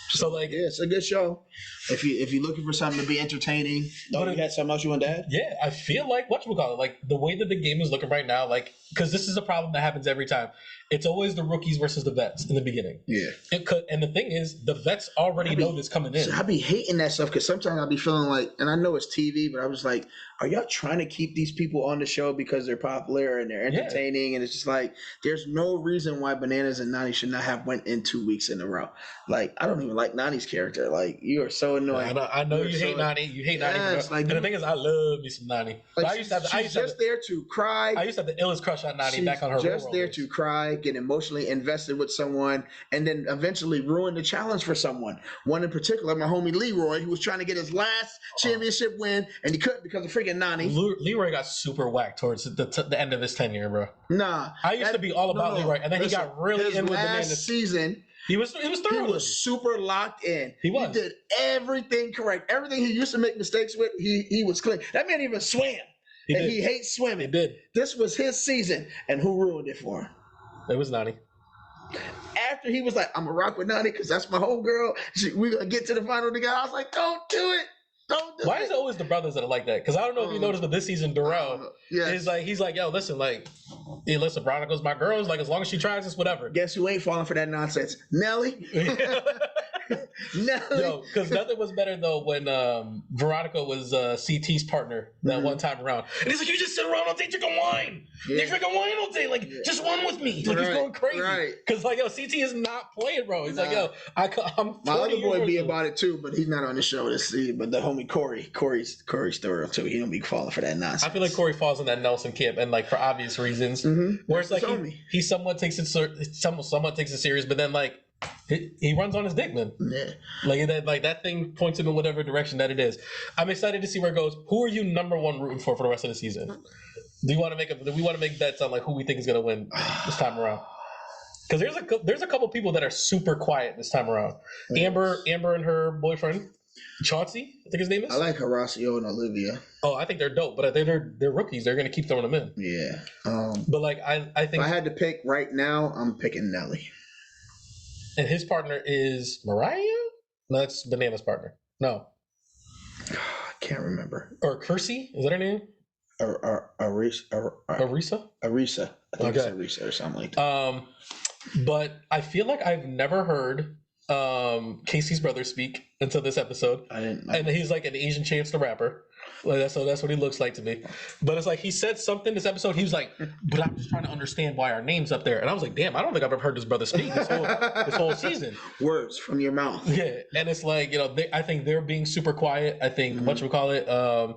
So like, yeah, it's a good show. If you're looking for something to be entertaining, you had something else you want to add? Yeah, I feel like whatchamacallit, like the way that the game is looking right now, like because this is a problem that happens every time. It's always the rookies versus the vets in the beginning. Yeah. And the thing is, the vets already know this coming in. So I be hating that stuff because sometimes I be feeling like, and I know it's TV, but I was like, are y'all trying to keep these people on the show because they're popular and they're entertaining? And it's just like, there's no reason why Bananas and Nani should not have went in 2 weeks in a row. Like, I don't even like Nani's character. Like, you are so annoying. I know you hate Nani. You hate Nani. Like, and the thing is, I love me some Nani. Like I used to have there to cry. I used to have the illest crush on Nani back on her. Just there to cry, get emotionally invested with someone, and then eventually ruin the challenge for someone. One in particular, my homie Leroy, who was trying to get his last championship win, and he couldn't because of freaking Nani. Leroy got super whacked towards the end of his tenure, bro. Nah, I used to be all about Leroy, and then he got really in with Bananas. Season. He was thorough. He was super locked in. He was. He did everything correct. Everything he used to make mistakes with, he was clean. That man even swam. He hates swimming. He did. This was his season, and who ruined it for him? It was Nani. After he was like, I'm going to rock with Nani because that's my homegirl. We're going to get to the final together. I was like, don't do it. Why is it always the brothers that are like that? Because I don't know if you noticed, but this season, Darrell is like, he's like, yo, listen, like, hey, listen, Veronica's my girl. Like, as long as she tries, it's whatever. Guess who ain't falling for that nonsense? Nelly. Nelly. Yo, because nothing was better though when Veronica was CT's partner that one time around, and he's like, "You just sit around all day drinking wine. You drinking wine all day. Like, just one with me." Like, he's going crazy because like, yo, CT is not playing, bro. He's like, "Yo, I'm." My other boy be about it too, but he's not on the show this season. But the homie Corey's thorough too. He don't be falling for that nonsense. I feel like Corey falls in that Nelson camp, and like for obvious reasons, where it's like he somewhat takes it serious, but then like. He runs on his dick, man. Yeah, like that thing points him in whatever direction that it is. I'm excited to see where it goes. Who are you number one rooting for the rest of the season? Do we want to make bets on like who we think is going to win this time around? Because there's a couple people that are super quiet this time around. Amber and her boyfriend Chauncey, I think his name is. I like Horacio and Olivia. Oh, I think they're dope, but they're rookies. They're going to keep throwing them in. Yeah. But like I think if I had to pick right now, I'm picking Nelly. And his partner is Mariah? No, that's Banana's partner. No. I can't remember. Or Kersey? Is that her name? Arisa? Arisa. I think it's Arisa or something like that. But I feel like I've never heard Casey's brother speak until this episode. I didn't. And he's like an Asian Chance the Rapper. Like that's what he looks like to me. But it's like he said something this episode. He was like, "But I'm just trying to understand why our name's up there." And I was like, "Damn, I don't think I've ever heard this brother speak this whole season." Words from your mouth. Yeah, and it's like I think they're being super quiet. I think whatchamacallit,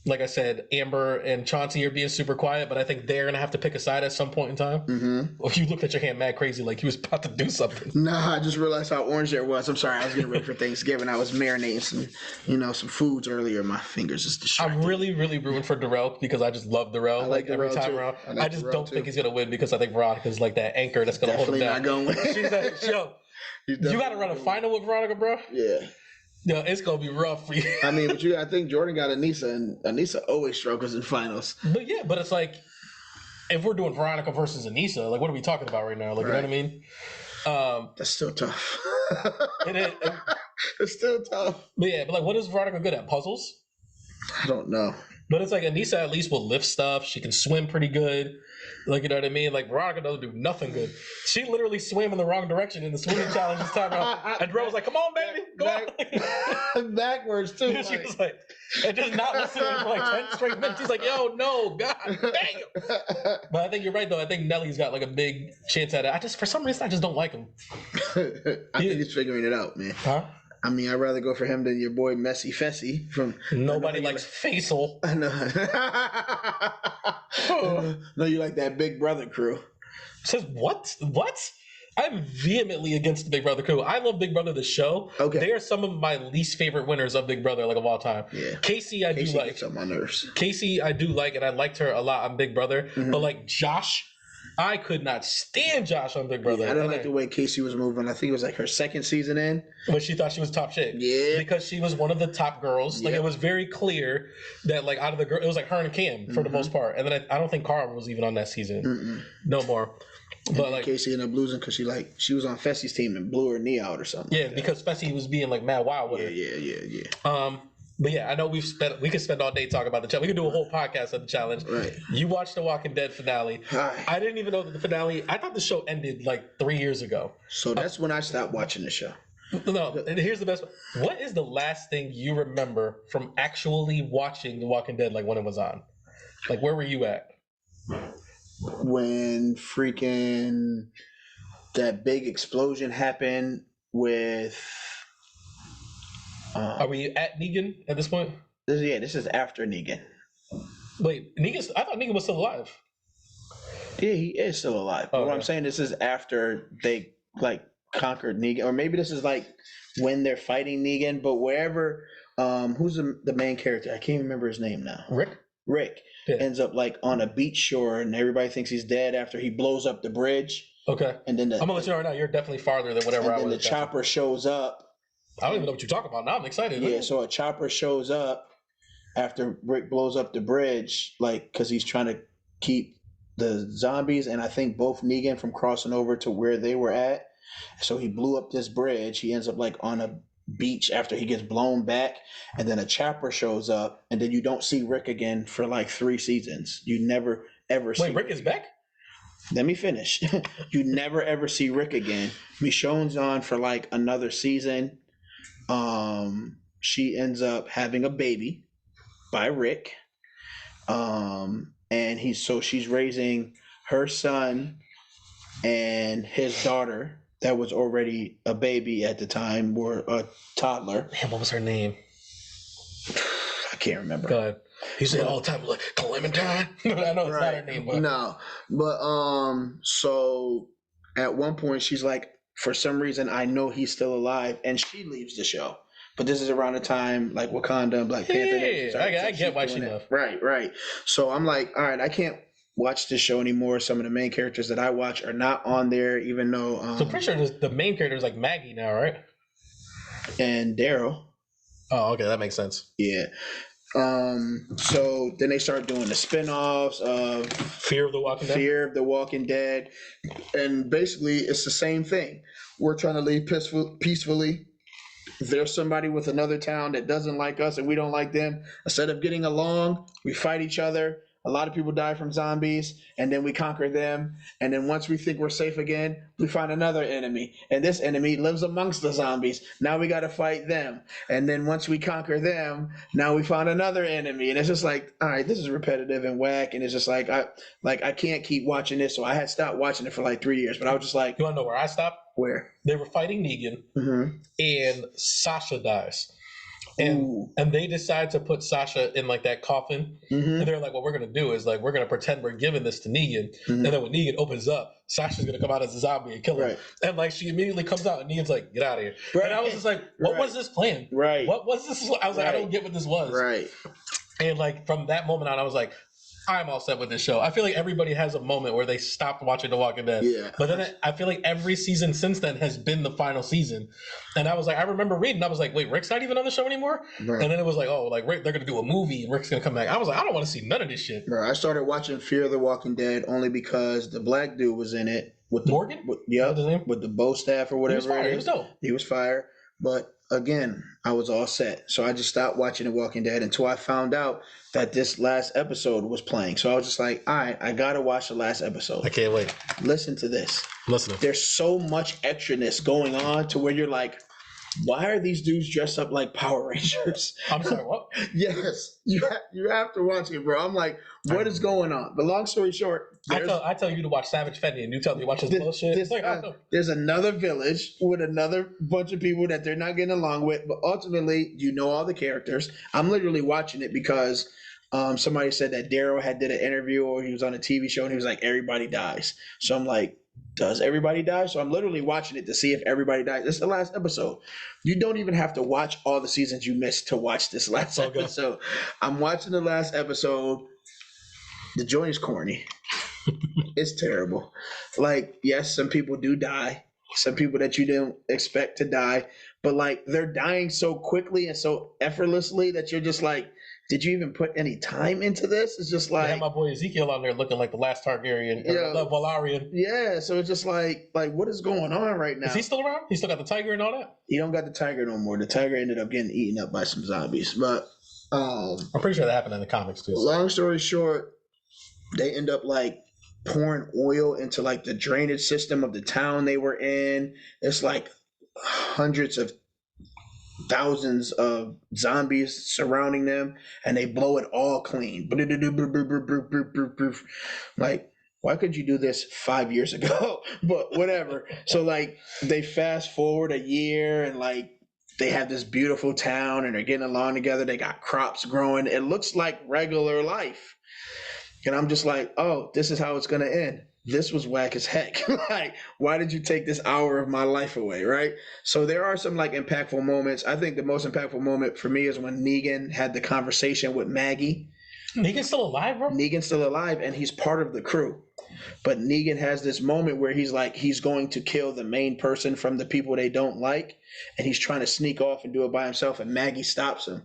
like I said, Amber and Chauncey are being super quiet, but I think they're gonna have to pick a side at some point in time. Mm-hmm. If you looked at your hand mad crazy, like he was about to do something. Nah, I just realized how orange there was. I'm sorry, I was getting ready for Thanksgiving. I was marinating some foods earlier. My fingers just distracted. I'm really, really rooting for Darrell because I just love Darrell. I like every Darrell, time too. around. I like I just Darrell, don't too. think he's gonna win because I think Veronica's like that anchor that's gonna Definitely hold him down. not going. She's like, yo, you gotta run a final with Veronica, bro. Yeah. Yo, it's gonna be rough for you. I mean, but I think Jordan got Anissa, and Anissa always struggles in finals. But it's like, if we're doing Veronica versus Anissa, like, what are we talking about right now? Like, Right. you know what I mean? That's still tough. It is, It's still tough. but like, what is Veronica good at? Puzzles? I don't know. But it's like Anissa at least will lift stuff. She can swim pretty good. Like, you know what I mean? Like, Veronica doesn't do nothing good. She literally swam in the wrong direction in the swimming challenge this time around. And Darrell was like, come on, baby. Go on. Backwards, too. She was like, and just not listening for like 10 straight minutes. He's like, yo, no, god damn. But I think you're right, though. I think Nelly's got like a big chance at it. For some reason, I just don't like him. I think he's figuring it out, man. Huh? I mean, I'd rather go for him than your boy Messy Fessy from. Nobody likes Faisal. I know. No, you like that Big Brother crew. Says what? What? I'm vehemently against the Big Brother crew. I love Big Brother the show. Okay. They are some of my least favorite winners of Big Brother, like of all time. Yeah. Casey, I do like. Gets on my nerves. Casey, I do like, and I liked her a lot on Big Brother. Mhm. But like Josh, I could not stand Josh on Big Brother. Yeah, I didn't like the way Casey was moving. I think it was like her second season in. When she thought she was top shit. Yeah. Because she was one of the top girls. Like, Yep. it was very clear that, like, out of the girl, it was like her and Cam for the most part. And then I don't think Carl was even on that season. Mm-mm. No more. But like, Casey ended up losing because she was on Fessy's team and blew her knee out or something. yeah, like that. because Fessy was being like mad wild with her. Yeah. But yeah, I know we could spend all day talking about the challenge. We could do a whole podcast on the challenge. Right. You watched the Walking Dead finale. Hi. I didn't even know that the finale. I thought the show ended like 3 years ago. So that's when I stopped watching the show. No, and here's the best. What is the last thing you remember from actually watching The Walking Dead, like when it was on? Like, where were you at? When freaking that big explosion happened with. Are we at Negan at this point? This is after Negan. Wait, I thought Negan was still alive. Yeah, he is still alive. But Oh, what I'm okay. saying, this is after they like conquered Negan, or maybe this is like when they're fighting Negan. But wherever, who's the main character? I can't remember his name now. Rick Yeah. ends up like on a beach shore, and everybody thinks he's dead after he blows up the bridge. Okay. And then I'm gonna let you know right now. You're definitely farther than whatever I and then was. the chopper shows up. I don't even know what you're talking about. Now I'm excited. Yeah, so a chopper shows up after Rick blows up the bridge, like because he's trying to keep the zombies and I think both Negan from crossing over to where they were at. So he blew up this bridge. He ends up like on a beach after he gets blown back, and then a chopper shows up, and then you don't see Rick again for like 3 seasons. You never ever see. Wait, Rick is back? Let me finish. You never ever see Rick again. Michonne's on for like another season. She ends up having a baby by Rick. And she's raising her son and his daughter that was already a baby at the time, or a toddler. Man, what was her name? I can't remember. Go ahead. You say it all the time, like Clementine. I know it's not her name, but No, but so at one point she's like, for some reason I know he's still alive, and she leaves the show. But this is around the time like Wakanda and Black Panther. I get why she left. Right. So I'm like, all right, I can't watch this show anymore. Some of the main characters that I watch are not on there, even though. So I'm pretty sure the main character is like Maggie now, right? And Daryl. Oh, okay, that makes sense. Yeah. So then they start doing the spinoffs of Fear of the Walking Dead. Fear of the Walking Dead, and basically it's the same thing. We're trying to live peacefully. There's somebody with another town that doesn't like us and we don't like them. Instead of getting along, we fight each other. A lot of people die from zombies, and then we conquer them. And then once we think we're safe again, we find another enemy. And this enemy lives amongst the zombies. Now we got to fight them. And then once we conquer them, now we find another enemy. And it's just like, all right, this is repetitive and whack. And it's just like I can't keep watching this. So I had stopped watching it for like 3 years. But I was just like, You want to know where I stopped? where? They were fighting Negan, Mm-hmm. and Sasha dies. and they decide to put Sasha in like that coffin, Mm-hmm. and they're like, what we're gonna do is like we're gonna pretend we're giving this to Negan, Mm-hmm. and then when Negan opens up, Sasha's gonna come out as a zombie and kill him, Right. and like she immediately comes out, and Negan's like, get out of here, Right. and I was just like, what Right. was this plan? Right. What was this? I was like, I Right. don't get what this was. Right. And like from that moment on, I was like, I'm all set with this show. I feel like everybody has a moment where they stopped watching The Walking Dead. Yeah. But then I feel like every season since then has been the final season. And I was like, I remember reading, I was like, wait, Rick's not even on the show anymore? Right. And then it was like, oh, like Rick, they're going to do a movie and Rick's going to come back. I was like, I don't want to see none of this shit. Bro, I started watching Fear the Walking Dead only because the black dude was in it. With the, Morgan? Yep. What's his name? With the bow staff or whatever. He was fire. He was dope. He was fire. But again, I was all set. So I just stopped watching The Walking Dead until I found out that this last episode was playing. So I was just like, all right, I got to watch the last episode. I can't wait. Listen to this. Listen. There's so much extraness going on to where you're like, why are these dudes dressed up like Power Rangers? I'm sorry, what? Yes, you have to watch it, bro. I'm like, what is going on? But long story short, I tell you to watch SavageFenty and you tell me to watch this bullshit. It's like, there's another village with another bunch of people that they're not getting along with, but ultimately, you know all the characters. I'm literally watching it because somebody said that Daryl had did an interview or he was on a TV show and he was like, everybody dies. So I'm like, does everybody die? So I'm literally watching it to see if everybody dies. This is the last episode. You don't even have to watch all the seasons you missed to watch this last episode. I'm watching the last episode. The joint is corny. It's terrible. Like, yes, some people do die. Some people that you didn't expect to die. But like, they're dying so quickly and so effortlessly that you're just like, did you even put any time into this? It's just like, I had my boy Ezekiel on there looking like the last Targaryen, the Valarian. Yeah, so it's just like what is going on right now? Is he still around? He still got the tiger and all that? He don't got the tiger no more. The tiger ended up getting eaten up by some zombies. But I'm pretty sure that happened in the comics too. Long story short, they end up like pouring oil into like the drainage system of the town they were in. It's like hundreds of thousands of zombies surrounding them, and they blow it all clean. Like, why could you do this 5 years ago? But whatever. So like, they fast forward a year, and like, they have this beautiful town, and they're getting along together. They got crops growing. It looks like regular life. And I'm just like, oh, this is how it's gonna end. This was whack as heck. Like, why did you take this hour of my life away, right? So there are some like impactful moments. I think the most impactful moment for me is when Negan had the conversation with Maggie. Negan's still alive, bro? Negan's still alive, and he's part of the crew. But Negan has this moment where he's like, he's going to kill the main person from the people they don't like, and he's trying to sneak off and do it by himself, and Maggie stops him.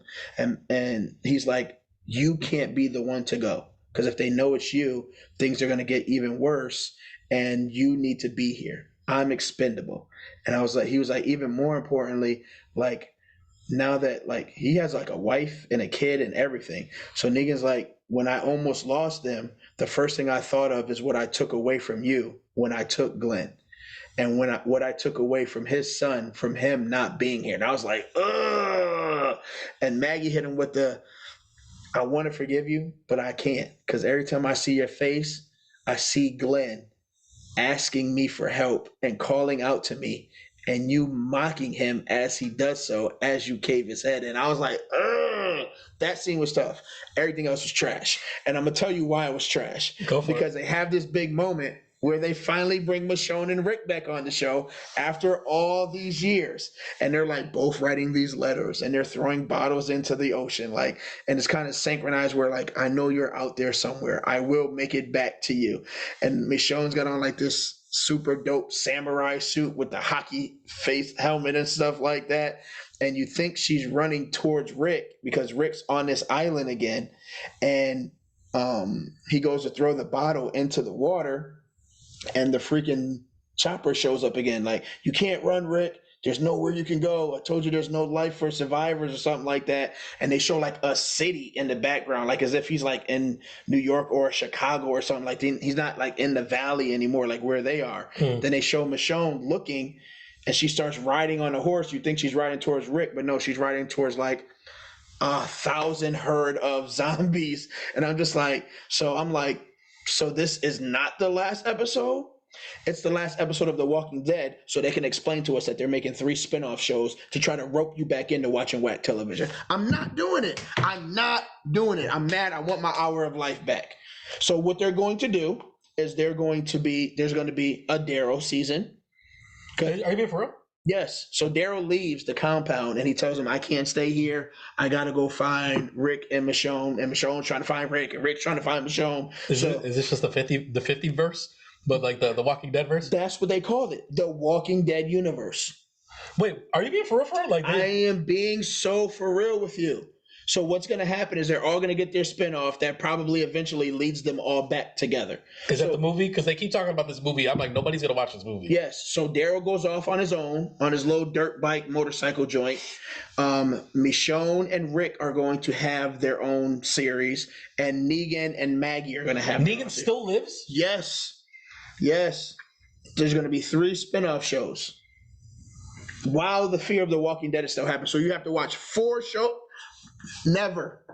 And he's like, you can't be the one to go. Because if they know it's you, things are going to get even worse, and you need to be here. I'm expendable. And I was like, he was like, even more importantly, like, now that like he has like a wife and a kid and everything. So Negan's like, when I almost lost them, the first thing I thought of is what I took away from you when I took Glenn. And what I took away from his son, from him not being here. And I was like, ugh. And Maggie hit him with the, I want to forgive you, but I can't. Because every time I see your face, I see Glenn asking me for help and calling out to me, and you mocking him as he does so, as you cave his head. And I was like, ugh. That scene was tough. Everything else was trash. And I'm going to tell you why it was trash. Because they have this big moment where they finally bring Michonne and Rick back on the show after all these years. And they're like both writing these letters, and they're throwing bottles into the ocean. Like, and it's kind of synchronized where like, I know you're out there somewhere. I will make it back to you. And Michonne's got on like this super dope samurai suit with the hockey face helmet and stuff like that. And you think she's running towards Rick because Rick's on this island again. And he goes to throw the bottle into the water, and the freaking chopper shows up again. Like, you can't run, Rick. There's nowhere you can go. I told you there's no life for survivors or something like that. And they show like a city in the background, like as if he's like in New York or Chicago or something. Like he's not like in the valley anymore, like where they are. Then they show Michonne looking, and she starts riding on a horse. You think she's riding towards Rick, but no, she's riding towards like 1,000 herd of zombies. And I'm just like, so I'm like, so this is not the last episode? It's the last episode of The Walking Dead, so they can explain to us that they're making 3 spin-off shows to try to rope you back into watching whack television. I'm not doing it. I'm not doing it. I'm mad. I want my hour of life back. So what they're going to do is there's going to be a Daryl season. Okay. Are you being for real? Yes. So Daryl leaves the compound and he tells him, I can't stay here. I got to go find Rick and Michonne. And Michonne's trying to find Rick and Rick's trying to find Michonne. Is this just the 50 verse? But like the Walking Dead verse? That's what they called it. The Walking Dead universe. Wait, are you being for real? Like, I am being so for real with you. So what's going to happen is they're all going to get their spinoff that probably eventually leads them all back together. Is that the movie? Because they keep talking about this movie. I'm like, nobody's going to watch this movie. Yes. So Daryl goes off on his own, on his little dirt bike motorcycle joint. Michonne and Rick are going to have their own series. And Negan and Maggie are going to have Negan still lives? Yes. Yes. There's going to be 3 spinoff shows. While the Fear of the Walking Dead is still happening. So you have to watch 4 shows. Never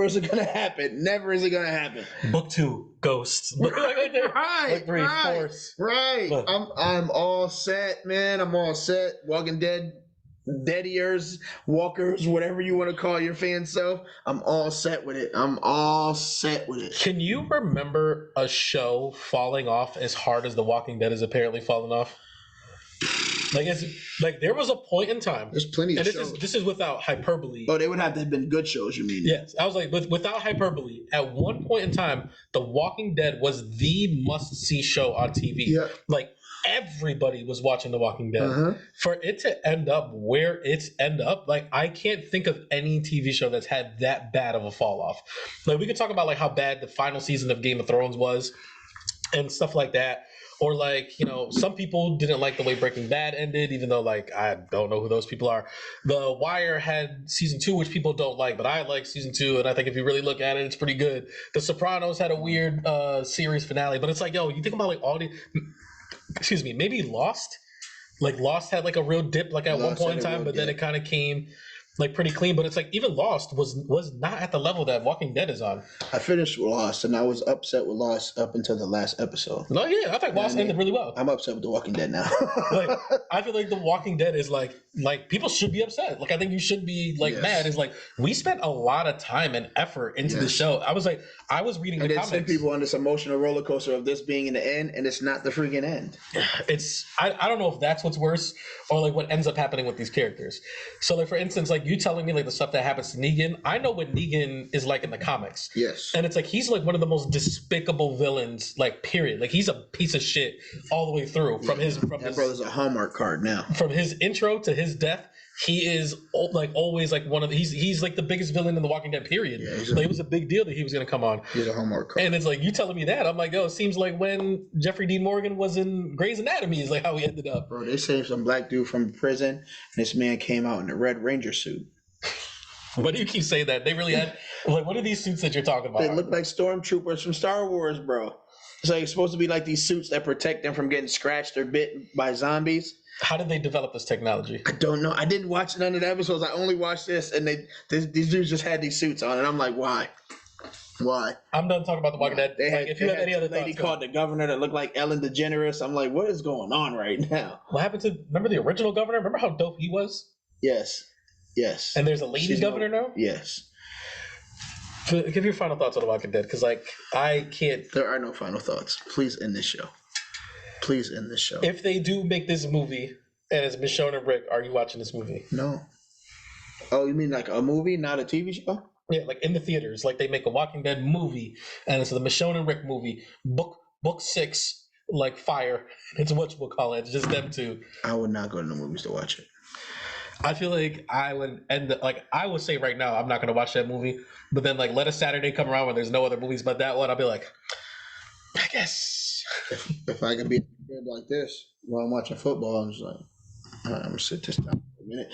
is it gonna happen. Never is it gonna happen. Book 2, Ghosts. Right, Book 3, Force. Right. Look. I'm all set, man. I'm all set. Walking Dead, Deadiers, Walkers, whatever you want to call your fan self. I'm all set with it. Can you remember a show falling off as hard as The Walking Dead is apparently falling off? Like there was a point in time. There's plenty of and shows. This is without hyperbole. Oh, they would have to have been good shows, you mean? Yes. I was like, without hyperbole, at one point in time, The Walking Dead was the must-see show on TV. Yeah. Like everybody was watching The Walking Dead. Uh-huh. For it to end up where it's end up, like I can't think of any TV show that's had that bad of a fall off. Like we could talk about like how bad the final season of Game of Thrones was and stuff like that. Or like, you know, some people didn't like the way Breaking Bad ended, even though like I don't know who those people are. The Wire had season 2, which people don't like, but I like season 2, and I think if you really look at it, it's pretty good. The Sopranos had a weird series finale, but it's like, yo, you think about like all the, maybe Lost. Like Lost had like a real dip, like at one point in time, but then it kind of came like pretty clean. But it's like even Lost was not at the level that Walking Dead is on. I finished Lost, and I was upset with Lost up until the last episode. No, yeah, I think Lost ended really well. I'm upset with The Walking Dead now. Like, I feel like The Walking Dead is like people should be upset. Like I think you should be like mad. It's like we spent a lot of time and effort into the show. I was reading the comments. Send people on this emotional roller coaster of this being in the end, and it's not the freaking end. It's I don't know if that's what's worse or like what ends up happening with these characters. So like for instance, like you telling me like the stuff that happens to Negan, I know what Negan is like in the comics. Yes. And it's like he's like one of the most despicable villains, like period. Like he's a piece of shit all the way through from his brother's a Hallmark card now. From his intro to his death, he is like always like one of the, he's like the biggest villain in The Walking Dead period. Yeah, like, it was a big deal that he was going to come on. He's a Hallmark card. And it's like you telling me that, I'm like, oh, it seems like when Jeffrey Dean Morgan was in Grey's Anatomy is like how he ended up. Bro, they saved some black dude from prison, and this man came out in a Red Ranger suit. Why do you keep saying that? They really had like what are these suits that you're talking about? They look like stormtroopers from Star Wars, bro. It's like it's supposed to be like these suits that protect them from getting scratched or bit by zombies. How did they develop this technology? I don't know. I didn't watch none of the episodes. I only watched this, and these dudes just had these suits on, and I'm like, why? Why? I'm done talking about The Walking Dead. Like, if you have any other thoughts, lady called the governor that looked like Ellen DeGeneres. I'm like, what is going on right now? What happened to? Remember the original governor? Remember how dope he was? Yes. And there's a lady governor now? Yes. Give your final thoughts on The Walking Dead, because like I can't. There are no final thoughts. Please end this show. If they do make this movie and it's Michonne and Rick, are you watching this movie? No. Oh, you mean like a movie, not a TV show? Yeah, like in the theaters, like they make a Walking Dead movie, and it's the Michonne and Rick movie. Book 6, like fire. It's what we'll call it. It's just them two. I would not go to the movies to watch it. I feel like I would I would say right now I'm not gonna watch that movie, but then like let a Saturday come around when there's no other movies but that one, I'll be like, I guess if I could be in bed like this while I'm watching football, I'm just like, all right, I'm gonna sit this down for a minute.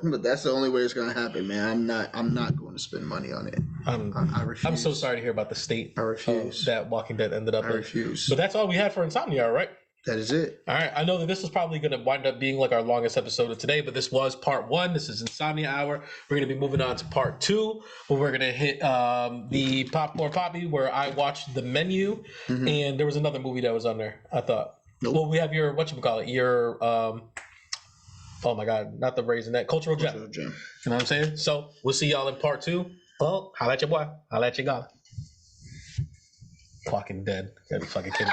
But that's the only way it's gonna happen, man. I'm not going to spend money on it. I refuse. I'm so sorry to hear about the state. I refuse. That Walking Dead ended up. I refuse. But that's all we had for Insomnia, right? That is it. All right. I know that this was probably going to wind up being like our longest episode of today, but this was part 1. This is Insomnia Hour. We're going to be moving on to part 2, where we're going to hit the Popcorn Poppy, where I watched The Menu, and there was another movie that was on there, I thought. Nope. Well, we have your whatchamacallit, your oh my god, not the raisinette, cultural gem. Cultural gem. You know what I'm saying? So we'll see y'all in part 2. Well, holla at your boy. Holla at your guy. Fucking dead. Gotta be fucking kidding.